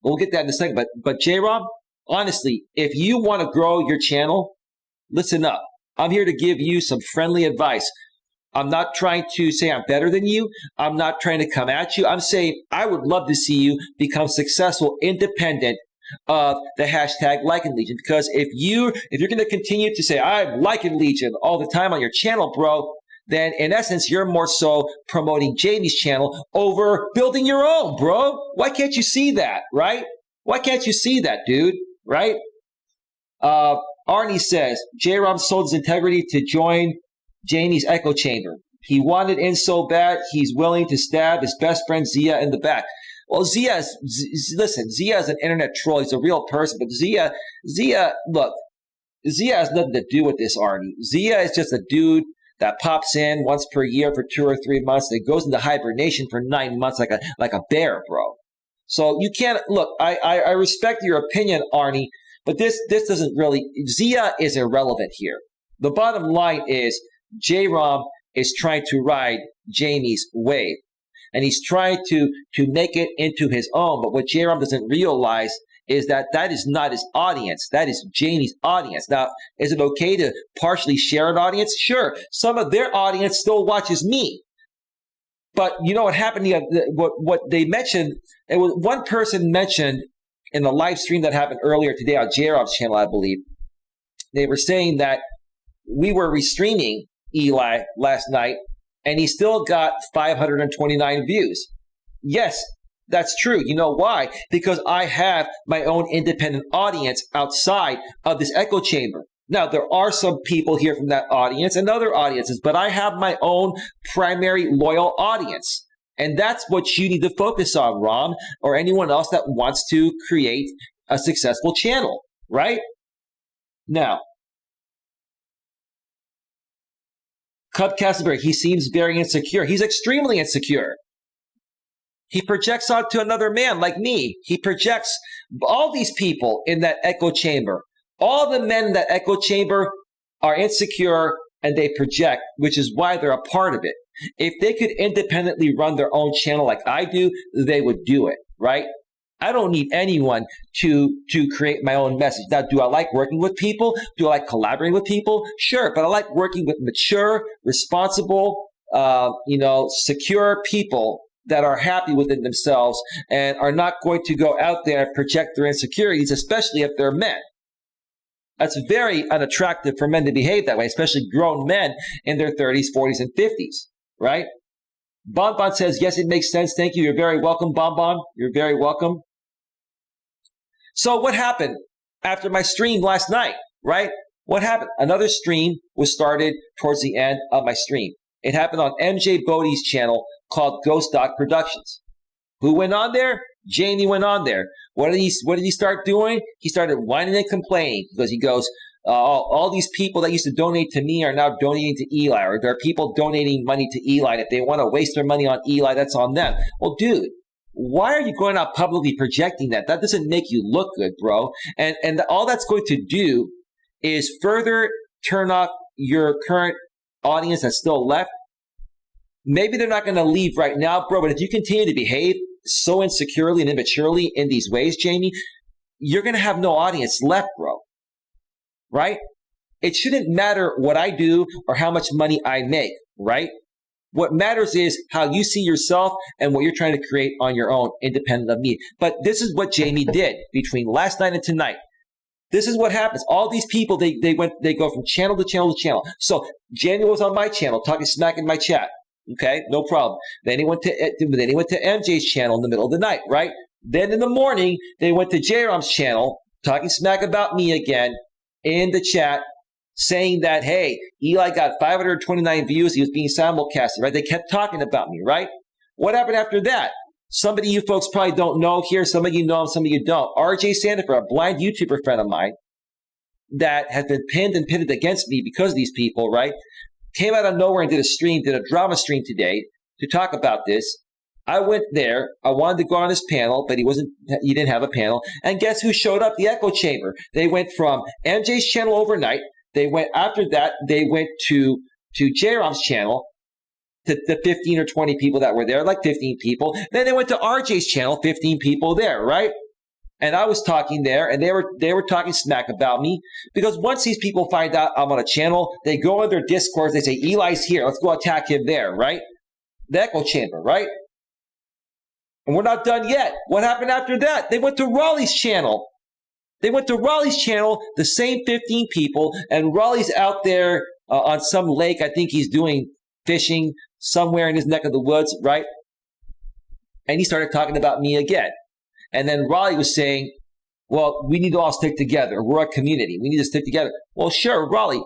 We'll get that in a second. But J-Rob, honestly, if you want to grow your channel, listen up. I'm here to give you some friendly advice. I'm not trying to say I'm better than you. I'm not trying to come at you. I'm saying I would love to see you become successful independent of the hashtag Lycan Legion. Because if you're going to continue to say I'm Lycan Legion all the time on your channel, bro, then in essence, you're more so promoting Jamie's channel over building your own, bro. Why can't you see that, right? Why can't you see that, dude, right? Arnie says, J-Rob sold his integrity to join Jamie's echo chamber. He wanted in so bad, he's willing to stab his best friend Zia in the back. Well, Zia is an internet troll. He's a real person, but Zia, look, Zia has nothing to do with this, Arnie. Zia is just a dude that pops in once per year for 2 or 3 months, then goes into hibernation for 9 months like a bear, bro. So you can't, look, I respect your opinion, Arnie, but this doesn't really, Zia is irrelevant here. The bottom line is J-Rom is trying to ride Jamie's wave, and he's trying to make it into his own. But what J-Rom doesn't realize is that is not his audience. That is Jamie's audience. Now, is it okay to partially share an audience? Sure. Some of their audience still watches me. But you know what happened? What they mentioned, it was one person mentioned in the live stream that happened earlier today on J-Rob's channel, I believe. They were saying that we were restreaming Eli last night, and he still got 529 views. Yes, that's true. You know why? Because I have my own independent audience outside of this echo chamber. Now, there are some people here from that audience and other audiences, but I have my own primary loyal audience. And that's what you need to focus on, Rom, or anyone else that wants to create a successful channel, right? Now, Cub Castleberry, he seems very insecure. He's extremely insecure. He projects onto another man like me. He projects all these people in that echo chamber. All the men in that echo chamber are insecure and they project, which is why they're a part of it. If they could independently run their own channel like I do, they would do it, right? I don't need anyone to create my own message. Now, do I like working with people? Do I like collaborating with people? Sure, but I like working with mature, responsible, secure people that are happy within themselves and are not going to go out there and project their insecurities, especially if they're men. That's very unattractive for men to behave that way, especially grown men in their 30s, 40s, and 50s, right? Bonbon says, yes, it makes sense. Thank you. You're very welcome, Bonbon. You're very welcome. So what happened after my stream last night, right? What happened? Another stream was started towards the end of my stream. It happened on MJ Bodie's channel called Ghost Doc Productions. Who went on there? Jamie went on there. What did he start doing? He started whining and complaining because he goes, all these people that used to donate to me are now donating to Eli, or there are people donating money to Eli. And if they want to waste their money on Eli, that's on them. Well, dude, why are you going out publicly projecting that? That doesn't make you look good, bro. And all that's going to do is further turn off your current audience that's still left. Maybe they're not going to leave right now, bro, but if you continue to behave so insecurely and immaturely in these ways, Jamie, you're going to have no audience left, bro. Right? It shouldn't matter what I do or how much money I make, right? What matters is how you see yourself and what you're trying to create on your own, independent of me. But this is what Jamie did between last night and tonight. This is what happens. All these people, they go from channel to channel to channel. So Jamie was on my channel talking smack in my chat. Okay, no problem. Then he went to MJ's channel in the middle of the night, right? Then in the morning, they went to J-Rom's channel talking smack about me again in the chat, saying that, hey, Eli got 529 views. He was being simulcasted, right? They kept talking about me, right? What happened after that? Somebody you folks probably don't know here. Some of you know him, some of you don't. RJ Sandiford, a blind YouTuber friend of mine that has been pinned and pitted against me because of these people, right? Came out of nowhere and did a drama stream today to talk about this. I went there. I wanted to go on his panel, but he didn't have a panel. And guess who showed up? The echo chamber. They went from MJ's channel overnight. After that, they went to J-Rom's channel, the 15 or 20 people that were there, like 15 people. Then they went to RJ's channel, 15 people there, right? And I was talking there, and they were talking smack about me, because once these people find out I'm on a channel, they go on their Discords, they say, Eli's here, let's go attack him there, right? The echo chamber, right? And we're not done yet. What happened after that? They went to Raleigh's channel. The same 15 people, and Raleigh's out there on some lake. I think he's doing fishing somewhere in his neck of the woods, right? And he started talking about me again. And then Raleigh was saying, well, we need to all stick together. We're a community. We need to stick together. Well, sure, Raleigh,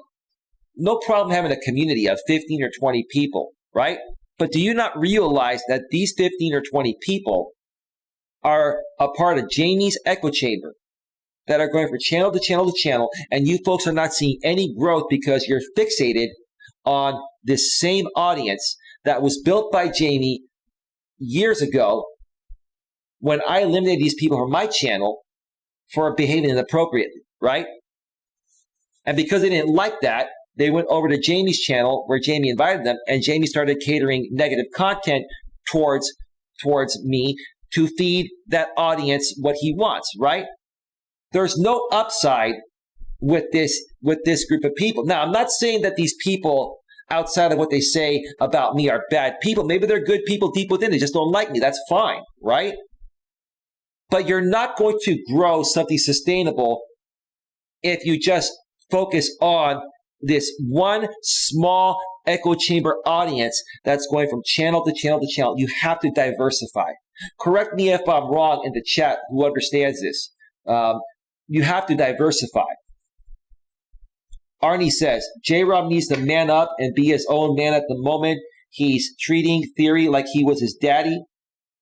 no problem having a community of 15 or 20 people, right? But do you not realize that these 15 or 20 people are a part of Jamie's echo chamber that are going from channel to channel to channel, and you folks are not seeing any growth because you're fixated on this same audience that was built by Jamie years ago when I eliminated these people from my channel for behaving inappropriately, right? And because they didn't like that, they went over to Jamie's channel where Jamie invited them, and Jamie started catering negative content towards me to feed that audience what he wants, right? There's no upside with this group of people. Now, I'm not saying that these people outside of what they say about me are bad people. Maybe they're good people deep within. They just don't like me. That's fine, right? But you're not going to grow something sustainable if you just focus on this one small echo chamber audience that's going from channel to channel to channel. You have to diversify. Correct me if I'm wrong in the chat who understands this. You have to diversify. Arnie says, J-Rob needs to man up and be his own man at the moment. He's treating Theory like he was his daddy.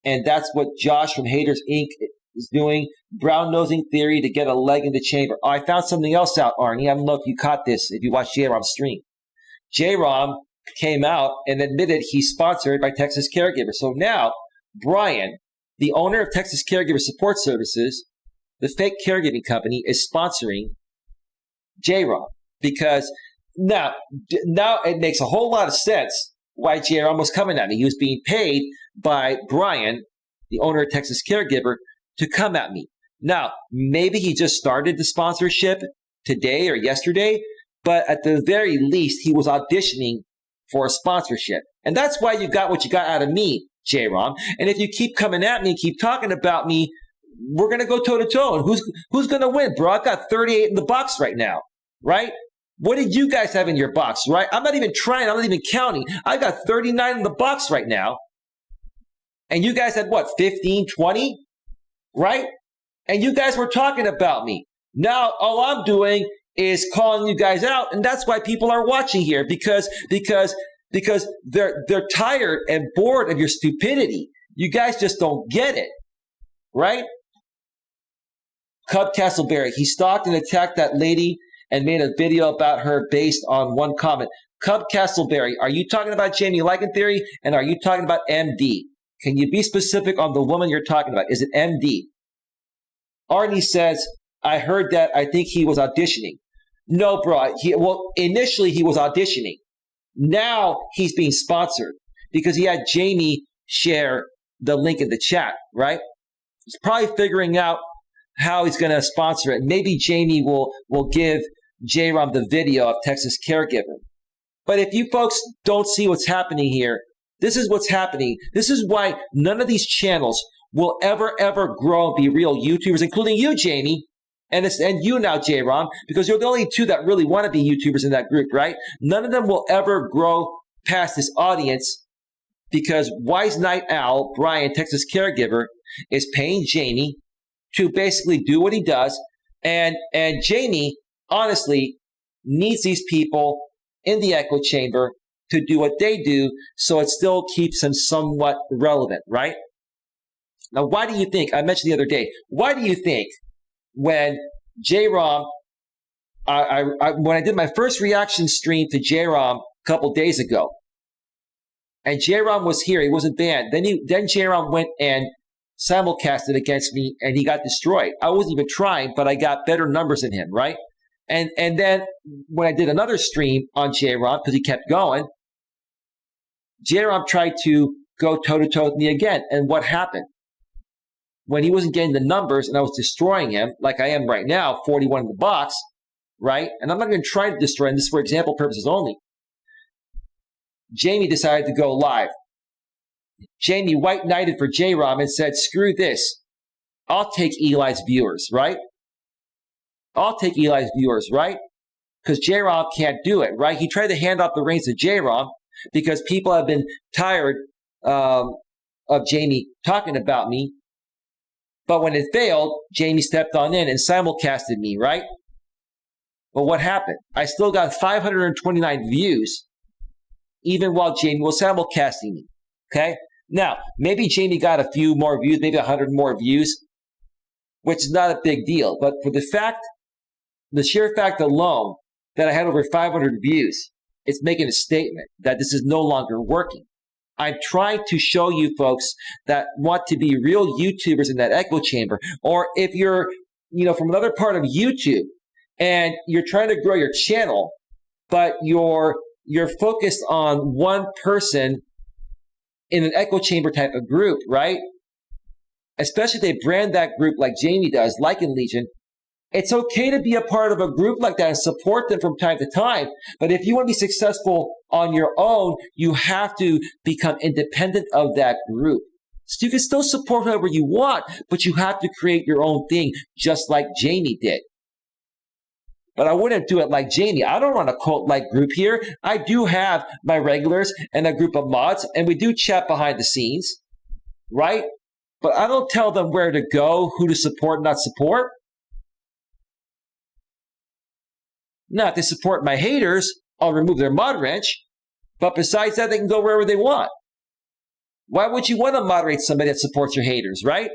And that's what Josh from Haters Inc. is doing. Brown-nosing Theory to get a leg in the chamber. Oh, I found something else out, Arnie. I don't know if you caught this, if you watched J-Rom's stream. J-Rom came out and admitted he's sponsored by Texas Caregiver. So now, Brian, the owner of Texas Caregiver Support Services, the fake caregiving company, is sponsoring J-Rom. Because now it makes a whole lot of sense why J-Rom was coming at me. He was being paid by Brian, the owner of Texas Caregiver, to come at me. Now, maybe he just started the sponsorship today or yesterday, but at the very least, he was auditioning for a sponsorship. And that's why you got what you got out of me, J-Rom. And if you keep coming at me and keep talking about me, we're going to go toe-to-toe. And who's going to win, bro? I've got 38 in the box right now, right? What did you guys have in your box, right? I'm not even trying. I'm not even counting. I got 39 in the box right now. And you guys had what, 15, 20, right? And you guys were talking about me. Now, all I'm doing is calling you guys out. And that's why people are watching here because they're tired and bored of your stupidity. You guys just don't get it, right? Cub Castleberry, he stalked and attacked that lady and made a video about her based on one comment. Cub Castleberry, are you talking about Jamie Lycan theory? And are you talking about MD? Can you be specific on the woman you're talking about? Is it MD? Arnie says, I heard that. I think he was auditioning. No, bro. Initially he was auditioning. Now he's being sponsored because he had Jamie share the link in the chat, right? He's probably figuring out how he's going to sponsor it. Maybe Jamie will give J-Rom the video of Texas Caregiver. But if you folks don't see what's happening here, this is what's happening. This is why none of these channels will ever grow and be real YouTubers, including you, Jamie, and you now, J-Rom, because you're the only two that really want to be YouTubers in that group, right? None of them will ever grow past this audience because Wise Night Owl, Brian, Texas Caregiver, is paying Jamie to basically do what he does. And Jamie, honestly, needs these people in the echo chamber to do what they do so it still keeps him somewhat relevant, right? Now, why do you think, I mentioned the other day, why do you think when J-Rom, when I did my first reaction stream to J-Rom a couple days ago, and J-Rom was here, he wasn't banned, then J-Rom went and simulcasted against me and he got destroyed. I wasn't even trying, but I got better numbers than him, right? And then when I did another stream on J-Rom, because he kept going, J-Rom tried to go toe-to-toe with me again. And what happened? When he wasn't getting the numbers and I was destroying him, like I am right now, 41 in the box, right? And I'm not even trying to destroy him. This is for example purposes only. Jamie decided to go live. Jamie white knighted for J-Rom and said, screw this. I'll take Eli's viewers, right? I'll take Eli's viewers, right? Because J-Rom can't do it, right? He tried to hand off the reins to J-Rom because people have been tired of Jamie talking about me. But when it failed, Jamie stepped on in and simulcasted me, right? But what happened? I still got 529 views, even while Jamie was simulcasting me, okay? Now, maybe Jamie got a few more views, maybe 100 more views, which is not a big deal. But for the sheer fact alone that I had over 500 views, it's making a statement that this is no longer working. I'm trying to show you folks that want to be real YouTubers in that echo chamber, or if you're, from another part of YouTube and you're trying to grow your channel, but you're focused on one person in an echo chamber type of group, right? Especially if they brand that group like Jamie does, like in Legion. It's okay to be a part of a group like that and support them from time to time. But if you want to be successful on your own, you have to become independent of that group. So you can still support whoever you want, but you have to create your own thing, just like Jamie did. But I wouldn't do it like Jamie. I don't run a cult-like group here. I do have my regulars and a group of mods, and we do chat behind the scenes, right? But I don't tell them where to go, who to support, not support. Now, if they support my haters, I'll remove their mod wrench. But besides that, they can go wherever they want. Why would you want to moderate somebody that supports your haters, right?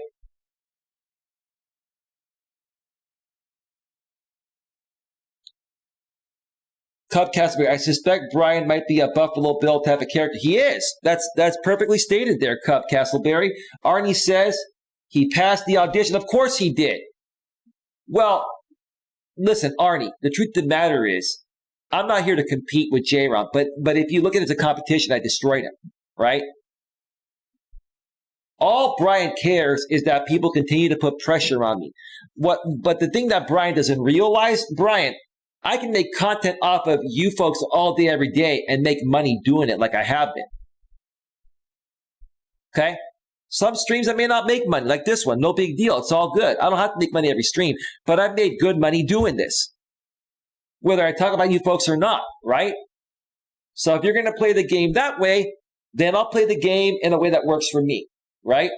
Cub Castleberry, I suspect Brian might be a Buffalo Bill type of character. He is. That's perfectly stated there, Cub Castleberry. Arnie says he passed the audition. Of course he did. Well, listen, Arnie, the truth of the matter is, I'm not here to compete with J-Rom, but if you look at it as a competition, I destroyed him, right? All Brian cares is that people continue to put pressure on me. But the thing that Brian doesn't realize, Brian, I can make content off of you folks all day, every day, and make money doing it like I have been. Okay? Some streams I may not make money, like this one. No big deal. It's all good. I don't have to make money every stream, but I've made good money doing this, whether I talk about you folks or not, right? So if you're going to play the game that way, then I'll play the game in a way that works for me, right?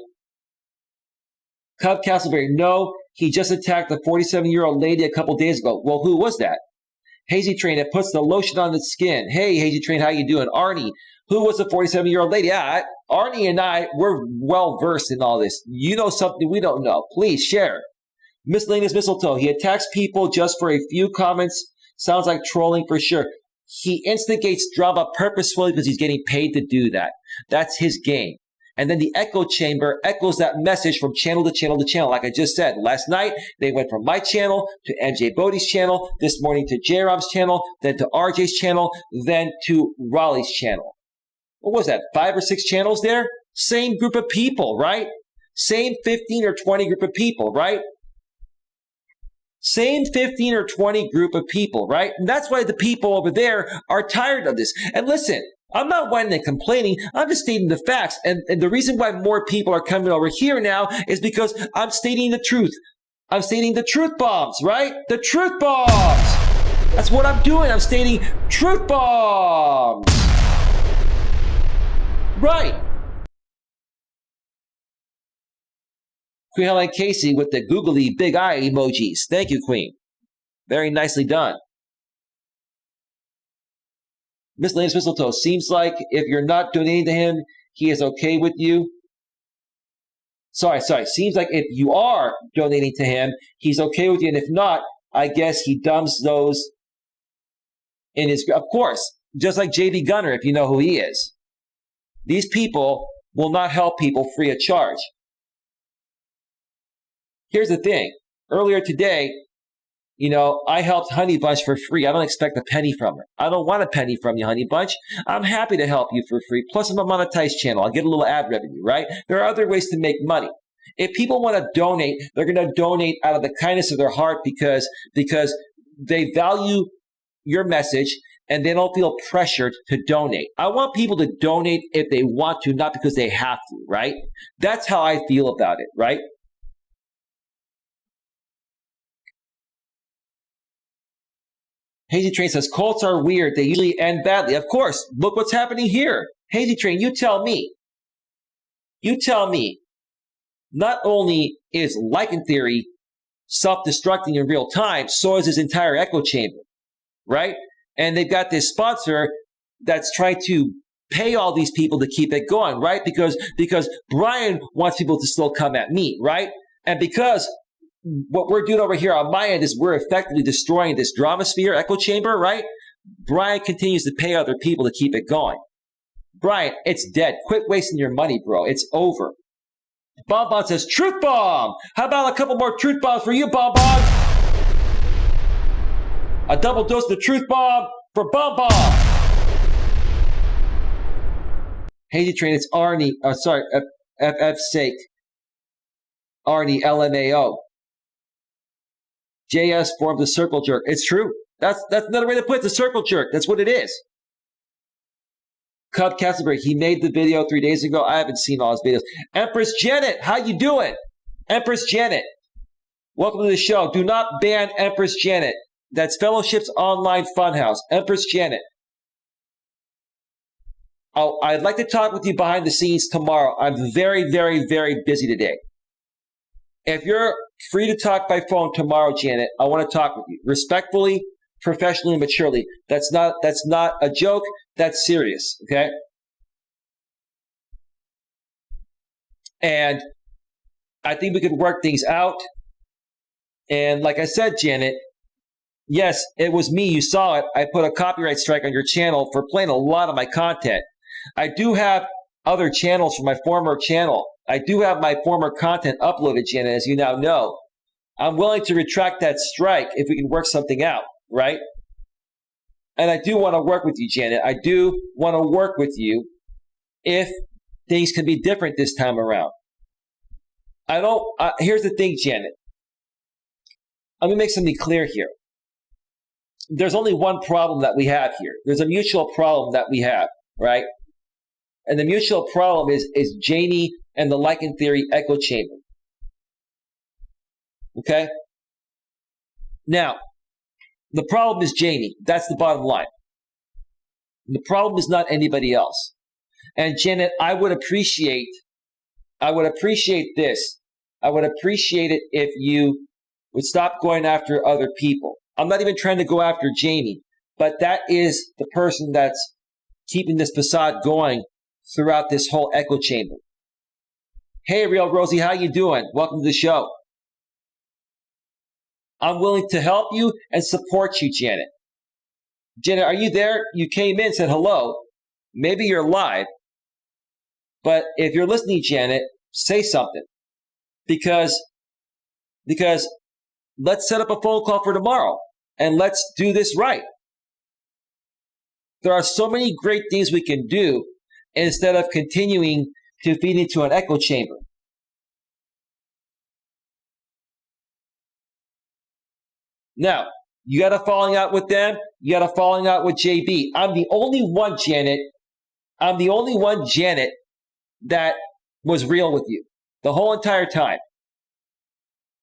Cub Castleberry, no, he just attacked a 47-year-old lady a couple days ago. Well, who was that? Hazy Train, it puts the lotion on the skin. Hey, Hazy Train, how you doing? Arnie, who was the 47-year-old lady? Yeah, Arnie and I, we're well-versed in all this. You know something we don't know. Please share. Miscellaneous Mistletoe, he attacks people just for a few comments. Sounds like trolling for sure. He instigates drama purposefully because he's getting paid to do that. That's his game. And then the echo chamber echoes that message from channel to channel to channel. Like I just said, last night, they went from my channel to MJ Bodie's channel, this morning to J-Rom's channel, then to RJ's channel, then to Raleigh's channel. What was that, 5 or 6 channels there? Same group of people, right? Same 15 or 20 group of people, right? Same 15 or 20 group of people, right? And that's why the people over there are tired of this. And listen, I'm not whining and complaining. I'm just stating the facts. And the reason why more people are coming over here now is because I'm stating the truth. I'm stating the truth bombs, right? The truth bombs. That's what I'm doing. I'm stating truth bombs. Right. Queen Helen Casey with the googly big eye emojis. Thank you, Queen. Very nicely done. Miscellaneous Mistletoe, seems like if you're not donating to him, he is okay with you. Sorry. Seems like if you are donating to him, he's okay with you. And if not, I guess he dumps those in his... Of course, just like JB Gunner, if you know who he is. These people will not help people free of charge. Here's the thing. Earlier today, I helped Honey Bunch for free. I don't expect a penny from her. I don't want a penny from you, Honey Bunch. I'm happy to help you for free. Plus, I'm a monetized channel. I'll get a little ad revenue, right? There are other ways to make money. If people want to donate, they're going to donate out of the kindness of their heart because they value your message and they don't feel pressured to donate. I want people to donate if they want to, not because they have to, right? That's how I feel about it, right? Hazy Train says, Colts are weird. They usually end badly. Of course. Look what's happening here. Hazy Train, you tell me. You tell me. Not only is Lycan Theory self-destructing in real time, so is his entire echo chamber, right? And they've got this sponsor that's trying to pay all these people to keep it going, right? Because Brian wants people to still come at me, right? And because what we're doing over here on my end is we're effectively destroying this drama sphere echo chamber, right? Brian continues to pay other people to keep it going. Brian, it's dead. Quit wasting your money, bro. It's over. Bonbon says, truth bomb. How about a couple more truth bombs for you, Bonbon? A double dose of the truth bomb for Bonbon. Hazy Train, it's Arnie. FF's sake. Arnie, LMAO. JS formed the circle jerk. It's true. That's another way to put it. The circle jerk. That's what it is. Cub Castleberry, he made the video 3 days ago. I haven't seen all his videos. Empress Janet, how you doing? Empress Janet, welcome to the show. Do not ban Empress Janet. That's Fellowship's Online Funhouse. Empress Janet. Oh, I'd like to talk with you behind the scenes tomorrow. I'm very, very, very busy today. If you're free to talk by phone tomorrow, Janet, I want to talk with you respectfully, professionally, and maturely. That's not a joke. That's serious, okay? And I think we could work things out. And like I said, Janet, yes, it was me. You saw it. I put a copyright strike on your channel for playing a lot of my content. I do have other channels from my former channel. I do have my former content uploaded, Janet, as you now know. I'm willing to retract that strike if we can work something out, right? And I do want to work with you, Janet. I do want to work with you if things can be different this time around. I don't, here's the thing, Janet. Let me make something clear here. There's only one problem that we have here. There's a mutual problem that we have, right? And the mutual problem is Janie and the Lycan theory echo chamber. Okay? Now, the problem is Janie. That's the bottom line. The problem is not anybody else. And Janet, I would appreciate this. I would appreciate it if you would stop going after other people. I'm not even trying to go after Jamie, but that is the person that's keeping this facade going throughout this whole echo chamber. Hey, Real Rosie, how you doing? Welcome to the show. I'm willing to help you and support you, Janet. Janet, are you there? You came in and said hello. Maybe you're live. But if you're listening, Janet, say something. Because let's set up a phone call for tomorrow and let's do this right. There are so many great things we can do instead of continuing to feed into an echo chamber. Now, you got a falling out with them. You got a falling out with JB. I'm the only one, Janet. That was real with you the whole entire time.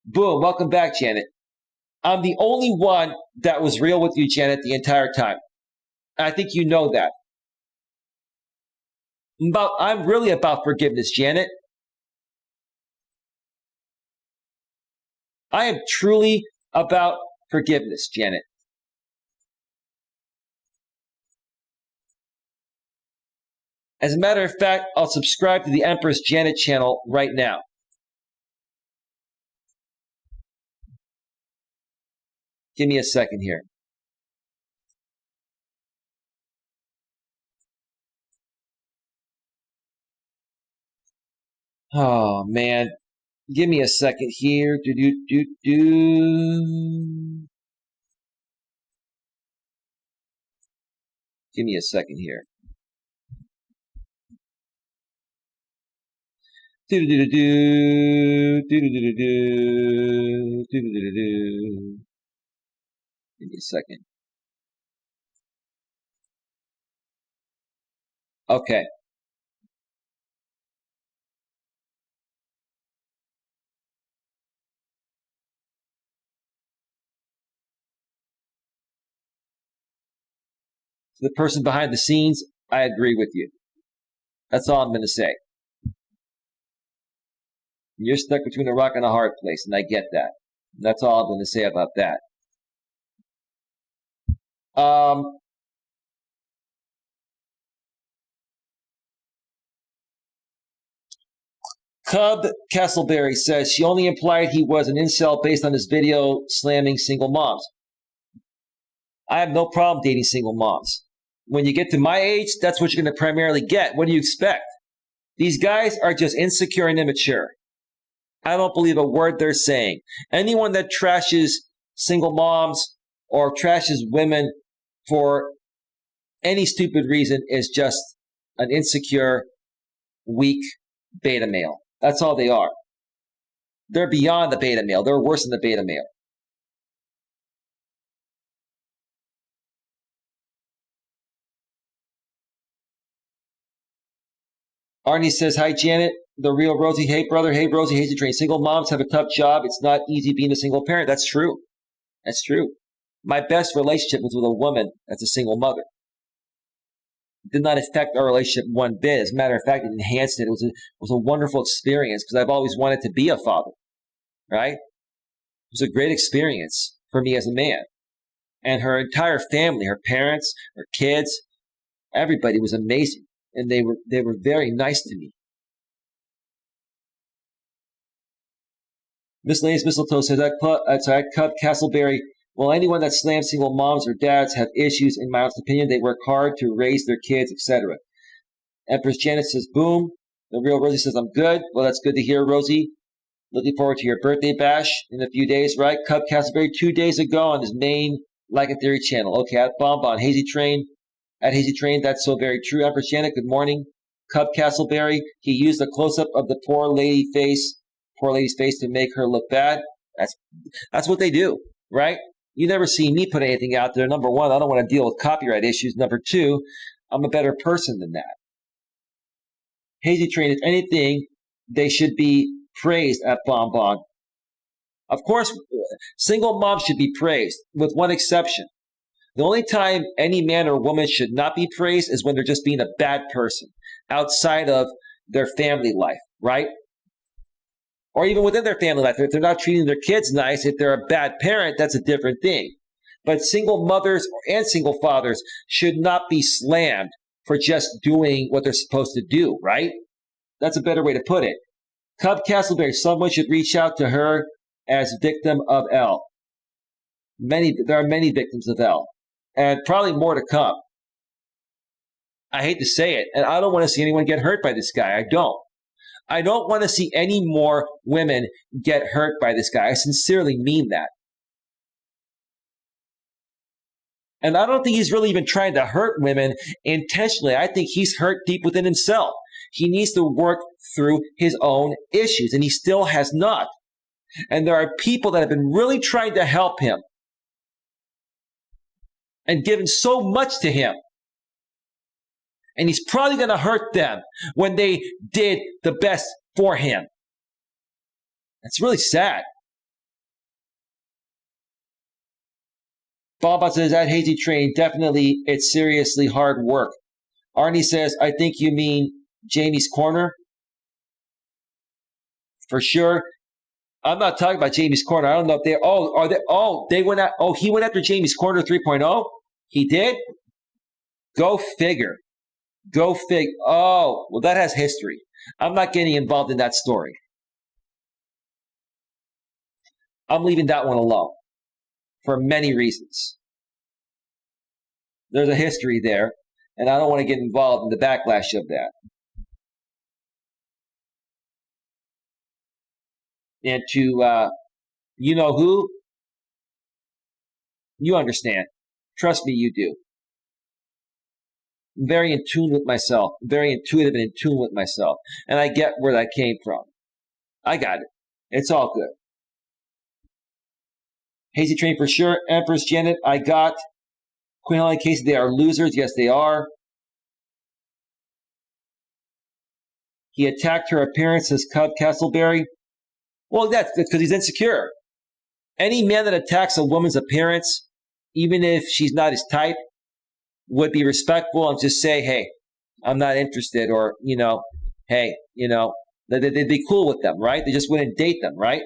Boom. Welcome back, Janet. I'm the only one that was real with you, Janet, the entire time. I think you know that. I'm really about forgiveness, Janet. I am truly about forgiveness, Janet. As a matter of fact, I'll subscribe to the Empress Janet channel right now. Give me a second here. Oh, man. Give me a second here. Give me a second here. Give me a second. Okay. The person behind the scenes, I agree with you. That's all I'm going to say. You're stuck between a rock and a hard place, and I get that. That's all I'm going to say about that. Cub Castleberry says she only implied he was an incel based on his video slamming single moms. I have no problem dating single moms. When you get to my age, that's what you're going to primarily get. What do you expect? These guys are just insecure and immature. I don't believe a word they're saying. Anyone that trashes single moms or trashes women for any stupid reason is just an insecure, weak beta male. That's all they are. They're beyond the beta male. They're worse than the beta male. Arnie says, hi, Janet. The Real Rosie. Hey, brother. Hey, Rosie. Hazy Train. Single moms have a tough job. It's not easy being a single parent. That's true. That's true. My best relationship was with a woman that's a single mother. It did not affect our relationship one bit. As a matter of fact, it enhanced it. It was a wonderful experience because I've always wanted to be a father, right? It was a great experience for me as a man. And her entire family, her parents, her kids, everybody was amazing. And they were very nice to me. Miscellaneous Mistletoe says, Cub Castleberry, well, anyone that slams single moms or dads have issues, in my honest opinion. They work hard to raise their kids, etc. Empress Janet says, boom. The Real Rosie says, I'm good. Well, that's good to hear, Rosie. Looking forward to your birthday bash in a few days, right? Cub Castleberry 2 days ago on his main Like a Theory channel. Okay, at Bonbon, Hazy Train. At Hazy Train, that's so very true. Empress Janet, good morning. Cub Castleberry, he used a close-up of the poor lady face, poor lady's face to make her look bad. That's what they do, right? You never see me put anything out there. Number one, I don't want to deal with copyright issues. Number two, I'm a better person than that. Hazy Train, if anything, they should be praised at Bon Bon. Of course, single moms should be praised, with one exception. The only time any man or woman should not be praised is when they're just being a bad person outside of their family life, right? Or even within their family life. If they're not treating their kids nice, if they're a bad parent, that's a different thing. But single mothers and single fathers should not be slammed for just doing what they're supposed to do, right? That's a better way to put it. Cub Castleberry, someone should reach out to her as victim of L. There are many victims of L, and probably more to come. I hate to say it, and I don't want to see anyone get hurt by this guy. I don't want to see any more women get hurt by this guy. I sincerely mean that. And I don't think he's really even trying to hurt women intentionally. I think he's hurt deep within himself. He needs to work through his own issues, and he still has not. And there are people that have been really trying to help him and given so much to him. And he's probably going to hurt them when they did the best for him. That's really sad. Bob says, at Hazy Train, definitely, it's seriously hard work. Arnie says, I think you mean Jamie's Corner. For sure. I'm not talking about Jamie's Corner. I don't know if he went after Jamie's Corner 3.0? He did? Go figure. Oh, well, that has history. I'm not getting involved in that story. I'm leaving that one alone for many reasons. There's a history there, and I don't want to get involved in the backlash of that. And to, you know who? You understand. Trust me, you do. I'm very in tune with myself, very intuitive and in tune with myself. And I get where that came from. I got it. It's all good. Hazy Train for sure. Empress Janet, I got. Queen Helen Casey, they are losers. Yes, they are. He attacked her appearance, says Cub Castleberry. Well, that's because he's insecure. Any man that attacks a woman's appearance, even if she's not his type, would be respectful and just say, hey, I'm not interested, or, hey, they'd be cool with them, right? They just wouldn't date them, right?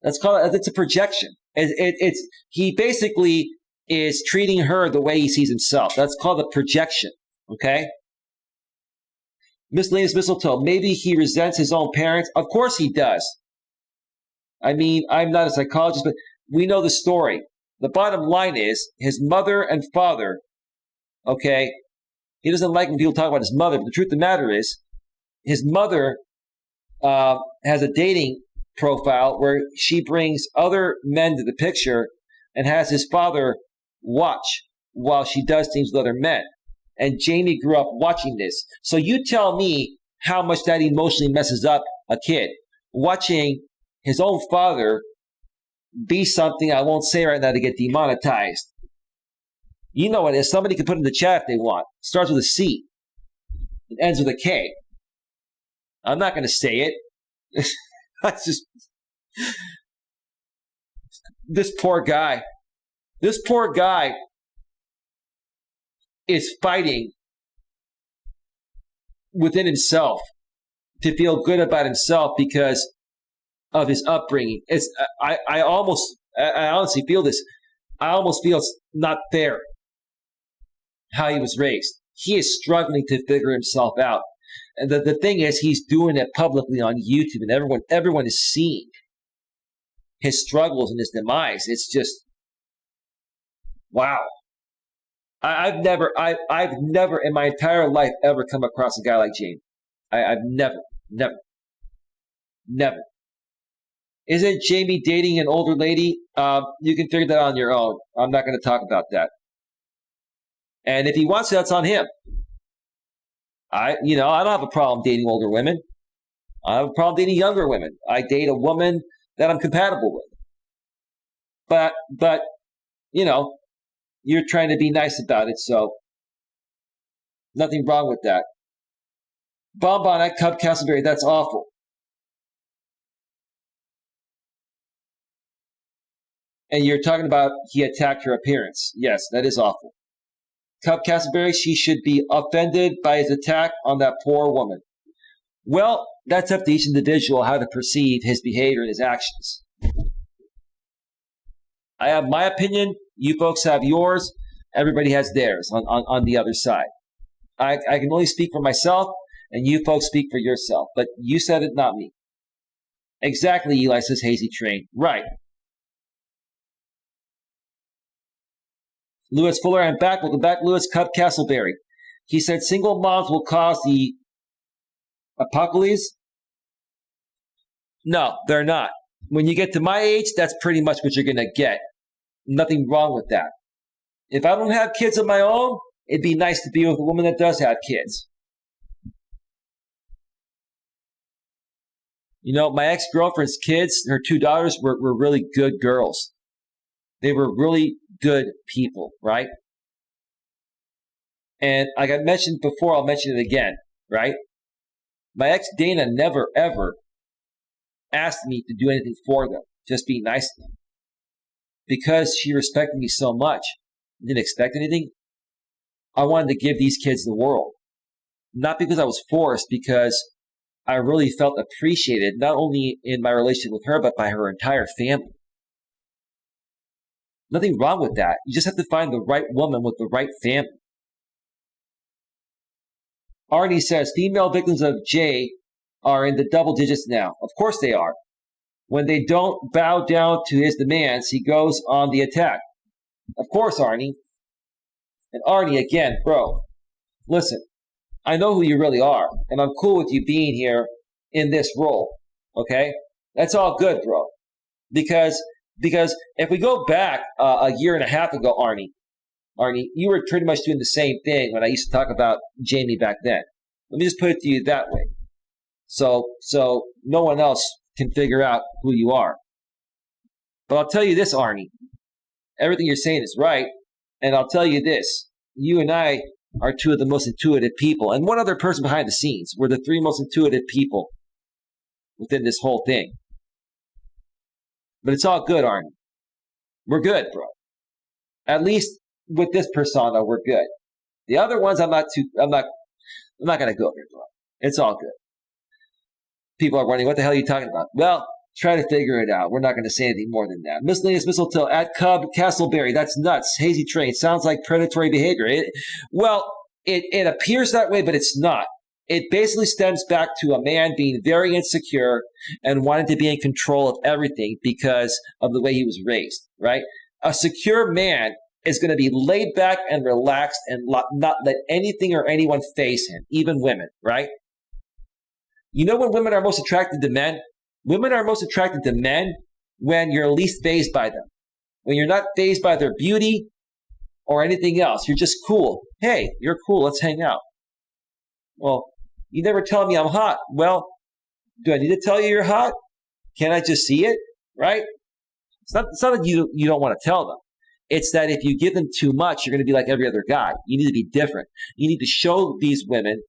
It's a projection. He basically is treating her the way he sees himself. That's called a projection, okay? Miscellaneous Mistletoe, maybe he resents his own parents. Of course he does. I mean, I'm not a psychologist, but we know the story. The bottom line is his mother and father, okay, he doesn't like when people talk about his mother, but the truth of the matter is his mother has a dating profile where she brings other men to the picture and has his father watch while she does things with other men. And Jamie grew up watching this. So you tell me how much that emotionally messes up a kid. Watching his own father be something I won't say right now to get demonetized. You know what it is. Somebody can put in the chat if they want. Starts with a C. It ends with a K. I'm not going to say it. That's just... This poor guy is fighting within himself to feel good about himself because of his upbringing. I honestly feel this. I almost feel it's not fair how he was raised. He is struggling to figure himself out. And the thing is, he's doing it publicly on YouTube, and everyone is seeing his struggles and his demise. It's just, wow. I've never in my entire life ever come across a guy like Jamie. I've never. Isn't Jamie dating an older lady? You can figure that out on your own. I'm not going to talk about that. And if he wants to, that's on him. I don't have a problem dating older women. I have a problem dating younger women. I date a woman that I'm compatible with. But you're trying to be nice about it, so nothing wrong with that. Bonbon at Cub Castleberry, that's awful. And you're talking about he attacked her appearance. Yes, that is awful. Cub Castleberry, she should be offended by his attack on that poor woman. Well, that's up to each individual how to perceive his behavior and his actions. I have my opinion. You folks have yours. Everybody has theirs on the other side. I can only speak for myself, and you folks speak for yourself. But you said it, not me. Exactly, Eli, says Hazy Train. Right. Lewis Fuller, I'm back. Welcome back, Lewis. Cub Castleberry. He said single moms will cause the apocalypse. No, they're not. When you get to my age, that's pretty much what you're going to get. Nothing wrong with that. If I don't have kids of my own, it'd be nice to be with a woman that does have kids. My ex-girlfriend's kids, her 2 daughters, were really good girls. They were really good people, right? And like I mentioned before, I'll mention it again, right? My ex Dana never, ever asked me to do anything for them, just be nice to them. Because she respected me so much, didn't expect anything, I wanted to give these kids the world. Not because I was forced, because I really felt appreciated, not only in my relationship with her, but by her entire family. Nothing wrong with that. You just have to find the right woman with the right family. Arnie says, female victims of Jay are in the double digits now. Of course they are. When they don't bow down to his demands, he goes on the attack. Of course, Arnie. And Arnie, again, bro, listen, I know who you really are, and I'm cool with you being here in this role, okay? That's all good, bro. Because if we go back a year and a half ago, Arnie, you were pretty much doing the same thing when I used to talk about Jamie back then. Let me just put it to you that way. So no one else can figure out who you are. But I'll tell you this, Arnie. Everything you're saying is right. And I'll tell you this. You and I are two of the most intuitive people. And one other person behind the scenes. We're the 3 most intuitive people within this whole thing. But it's all good, Arnie. We're good, bro. At least with this persona, we're good. The other ones, I'm not going to go there, bro. It's all good. People are wondering, what the hell are you talking about? Well, try to figure it out. We're not going to say anything more than that. Miscellaneous Mistletoe at Cub Castleberry. That's nuts. Hazy Train. Sounds like predatory behavior. It appears that way, but it's not. It basically stems back to a man being very insecure and wanting to be in control of everything because of the way he was raised, right? A secure man is going to be laid back and relaxed and not let anything or anyone face him, even women, right? You know when women are most attracted to men? Women are most attracted to men when you're least fazed by them. When you're not fazed by their beauty or anything else. You're just cool. Hey, you're cool. Let's hang out. Well, you never tell me I'm hot. Well, do I need to tell you you're hot? Can't I just see it? Right? It's not that you don't want to tell them. It's that if you give them too much, you're going to be like every other guy. You need to be different. You need to show these women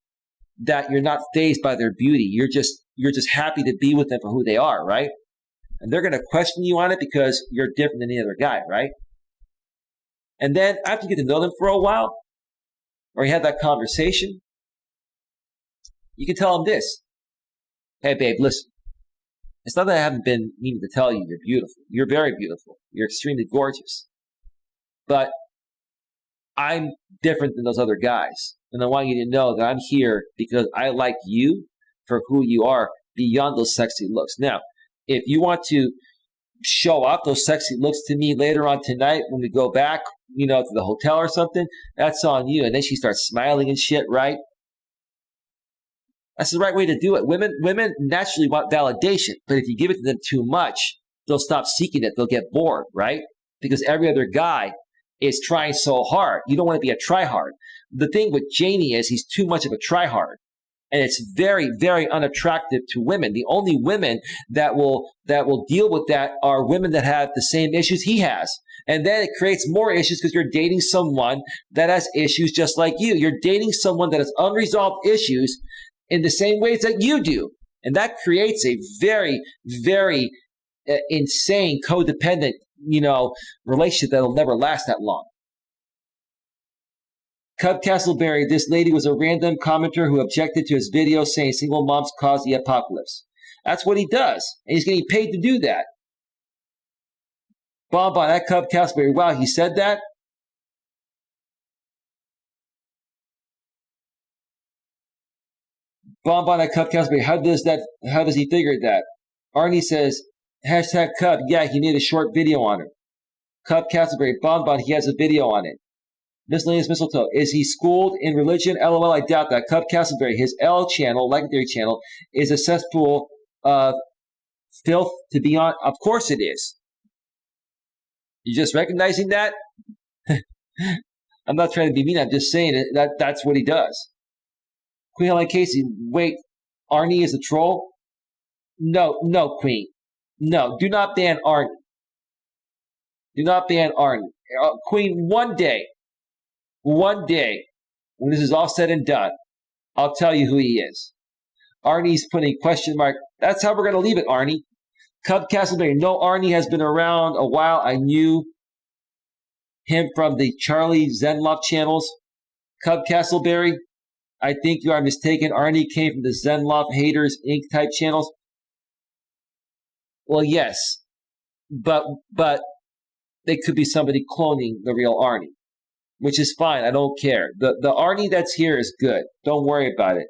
that you're not fazed by their beauty. You're just happy to be with them for who they are, right? And they're going to question you on it because you're different than any other guy, right? And then after you get to know them for a while, or you have that conversation, you can tell them this. Hey, babe, listen. It's not that I haven't been meaning to tell you you're beautiful. You're very beautiful. You're extremely gorgeous. But I'm different than those other guys. And I want you to know that I'm here because I like you for who you are beyond those sexy looks. Now, if you want to show off those sexy looks to me later on tonight when we go back, to the hotel or something, that's on you. And then she starts smiling and shit, right? That's the right way to do it. Women naturally want validation, but if you give it to them too much, they'll stop seeking it. They'll get bored, right? Because every other guy is trying so hard. You don't want to be a try-hard. The thing with Jamie is he's too much of a try-hard. And it's very, very unattractive to women. The only women that will deal with that are women that have the same issues he has. And then it creates more issues because you're dating someone that has issues just like you. You're dating someone that has unresolved issues in the same ways that you do. And that creates a very, very insane codependent, relationship that'll never last that long. Cub Castleberry, this lady was a random commenter who objected to his video saying single moms cause the apocalypse. That's what he does. And he's getting paid to do that. Bonbon, that Cub Castleberry, wow, he said that? Bonbon, that Cub Castleberry, how does he figure that? Arnie says, hashtag Cub, yeah, he made a short video on it. Cub Castleberry, Bonbon, he has a video on it. Miscellaneous Mistletoe, is he schooled in religion? LOL, I doubt that. Cub Castleberry, his L channel, legendary channel, is a cesspool of filth to be on. Of course it is. You're just recognizing that? I'm not trying to be mean. I'm just saying that's what he does. Queen Helen Casey, wait, Arnie is a troll? No, Queen. No, do not ban Arnie. Do not ban Arnie. Queen, one day, when this is all said and done, I'll tell you who he is. Arnie's putting question mark. That's how we're going to leave it, Arnie. Cub Castleberry. No, Arnie has been around a while. I knew him from the Charlie Zenlove channels. Cub Castleberry, I think you are mistaken. Arnie came from the Zenlove Haters Inc. type channels. Well, yes, but they could be somebody cloning the real Arnie, which is fine. I don't care. The Arnie that's here is good. Don't worry about it.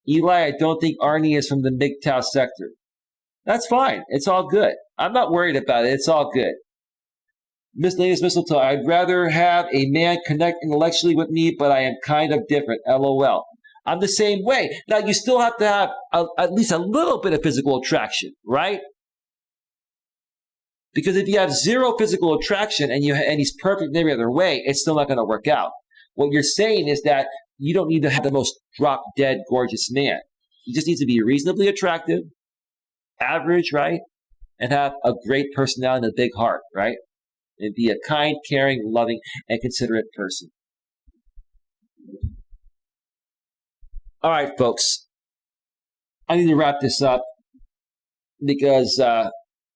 Eli, I don't think Arnie is from the MGTOW sector. That's fine. It's all good. I'm not worried about it. It's all good. Miscellaneous Mistletoe, I'd rather have a man connect intellectually with me, but I am kind of different. LOL. I'm the same way. Now, you still have to have at least a little bit of physical attraction, right? Because if you have zero physical attraction and he's perfect in every other way, it's still not going to work out. What you're saying is that you don't need to have the most drop-dead gorgeous man. He just needs to be reasonably attractive, average, right? And have a great personality and a big heart, right? And be a kind, caring, loving, and considerate person. All right, folks. I need to wrap this up because I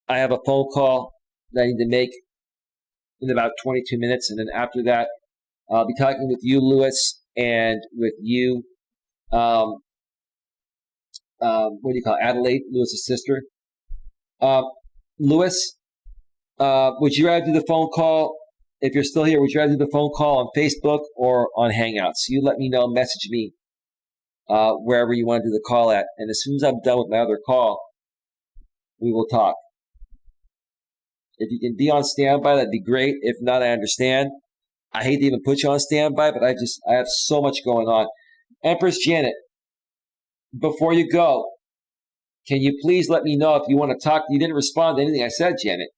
have a phone call that I need to make in about 22 minutes. And then after that, I'll be talking with you, Lewis, and with you, what do you call it? Adelaide, Lewis's sister. Lewis, would you rather do the phone call? If you're still here, would you rather do the phone call on Facebook or on Hangouts? You let me know, message me wherever you want to do the call at. And as soon as I'm done with my other call, we will talk. If you can be on standby, that'd be great. If not, I understand. I hate to even put you on standby, but I have so much going on. Empress Janet, before you go, can you please let me know if you want to talk? You didn't respond to anything I said, Janet.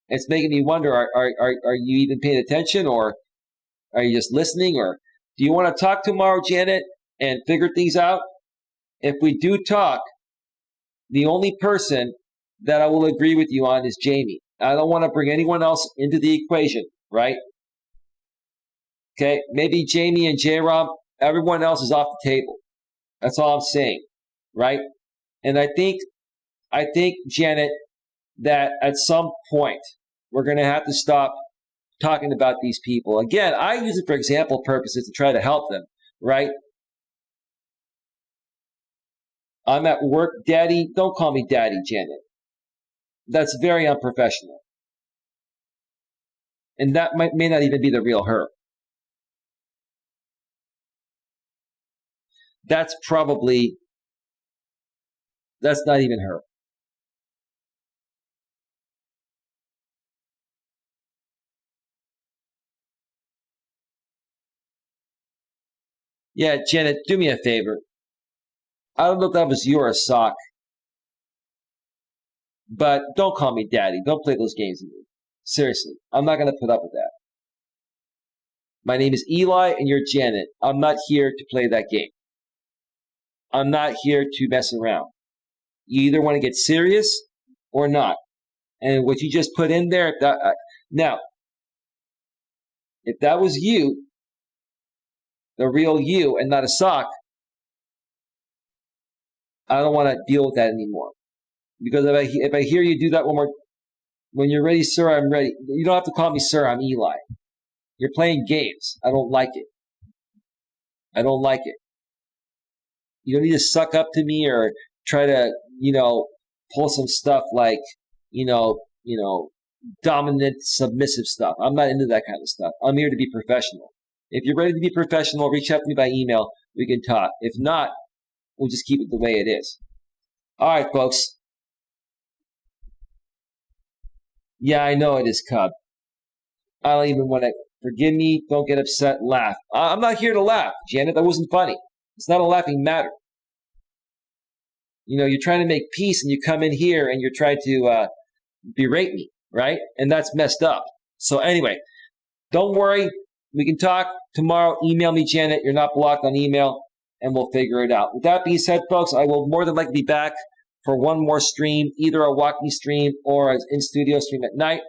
It's making me wonder, are you even paying attention, or are you just listening? Or do you want to talk tomorrow, Janet, and figure things out? If we do talk, the only person that I will agree with you on is Jamie. I don't want to bring anyone else into the equation, right? Okay, maybe Jamie and J-Rom, everyone else is off the table. That's all I'm saying, right? And I think, Janet, that at some point we're going to have to stop talking about these people. Again, I use it for example purposes to try to help them, right? I'm at work, Daddy. Don't call me Daddy, Janet. That's very unprofessional. And that may not even be the real her. That's not even her. Yeah, Janet, do me a favor. I don't know if that was you or a sock. But don't call me Daddy. Don't play those games with me. Seriously, I'm not going to put up with that. My name is Eli and you're Janet. I'm not here to play that game. I'm not here to mess around. You either want to get serious or not. And what you just put in there, now, if that was you, the real you and not a sock, I don't want to deal with that anymore. Because if I hear you do that one more, when you're ready, sir, I'm ready. You don't have to call me sir, I'm Eli. You're playing games. I don't like it. I don't like it. You don't need to suck up to me or try to, pull some stuff like, dominant, submissive stuff. I'm not into that kind of stuff. I'm here to be professional. If you're ready to be professional, reach out to me by email. We can talk. If not, we'll just keep it the way it is. All right, folks. Yeah, I know it is, Cub. I don't even want to. Forgive me. Don't get upset. Laugh. I'm not here to laugh, Janet. That wasn't funny. It's not a laughing matter. You're trying to make peace, and you come in here and you're trying to berate me, right? And that's messed up. So anyway, don't worry. We can talk tomorrow. Email me, Janet. You're not blocked on email, and we'll figure it out. With that being said, folks, I will more than likely be back for one more stream, either a walk me stream or an in-studio stream at night.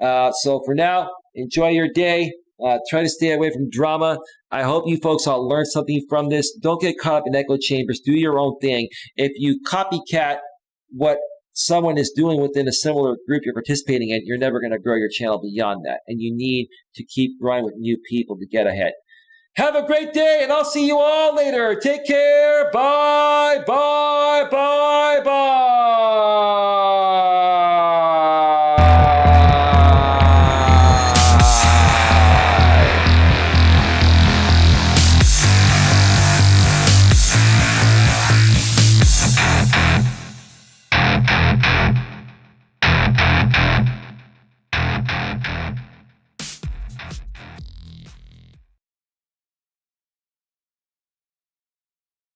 So for now, enjoy your day. Try to stay away from drama. I hope you folks all learned something from this. Don't get caught up in echo chambers. Do your own thing. If you copycat what someone is doing within a similar group you're participating in, you're never going to grow your channel beyond that. And you need to keep growing with new people to get ahead. Have a great day, and I'll see you all later. Take care. Bye, bye, bye, bye.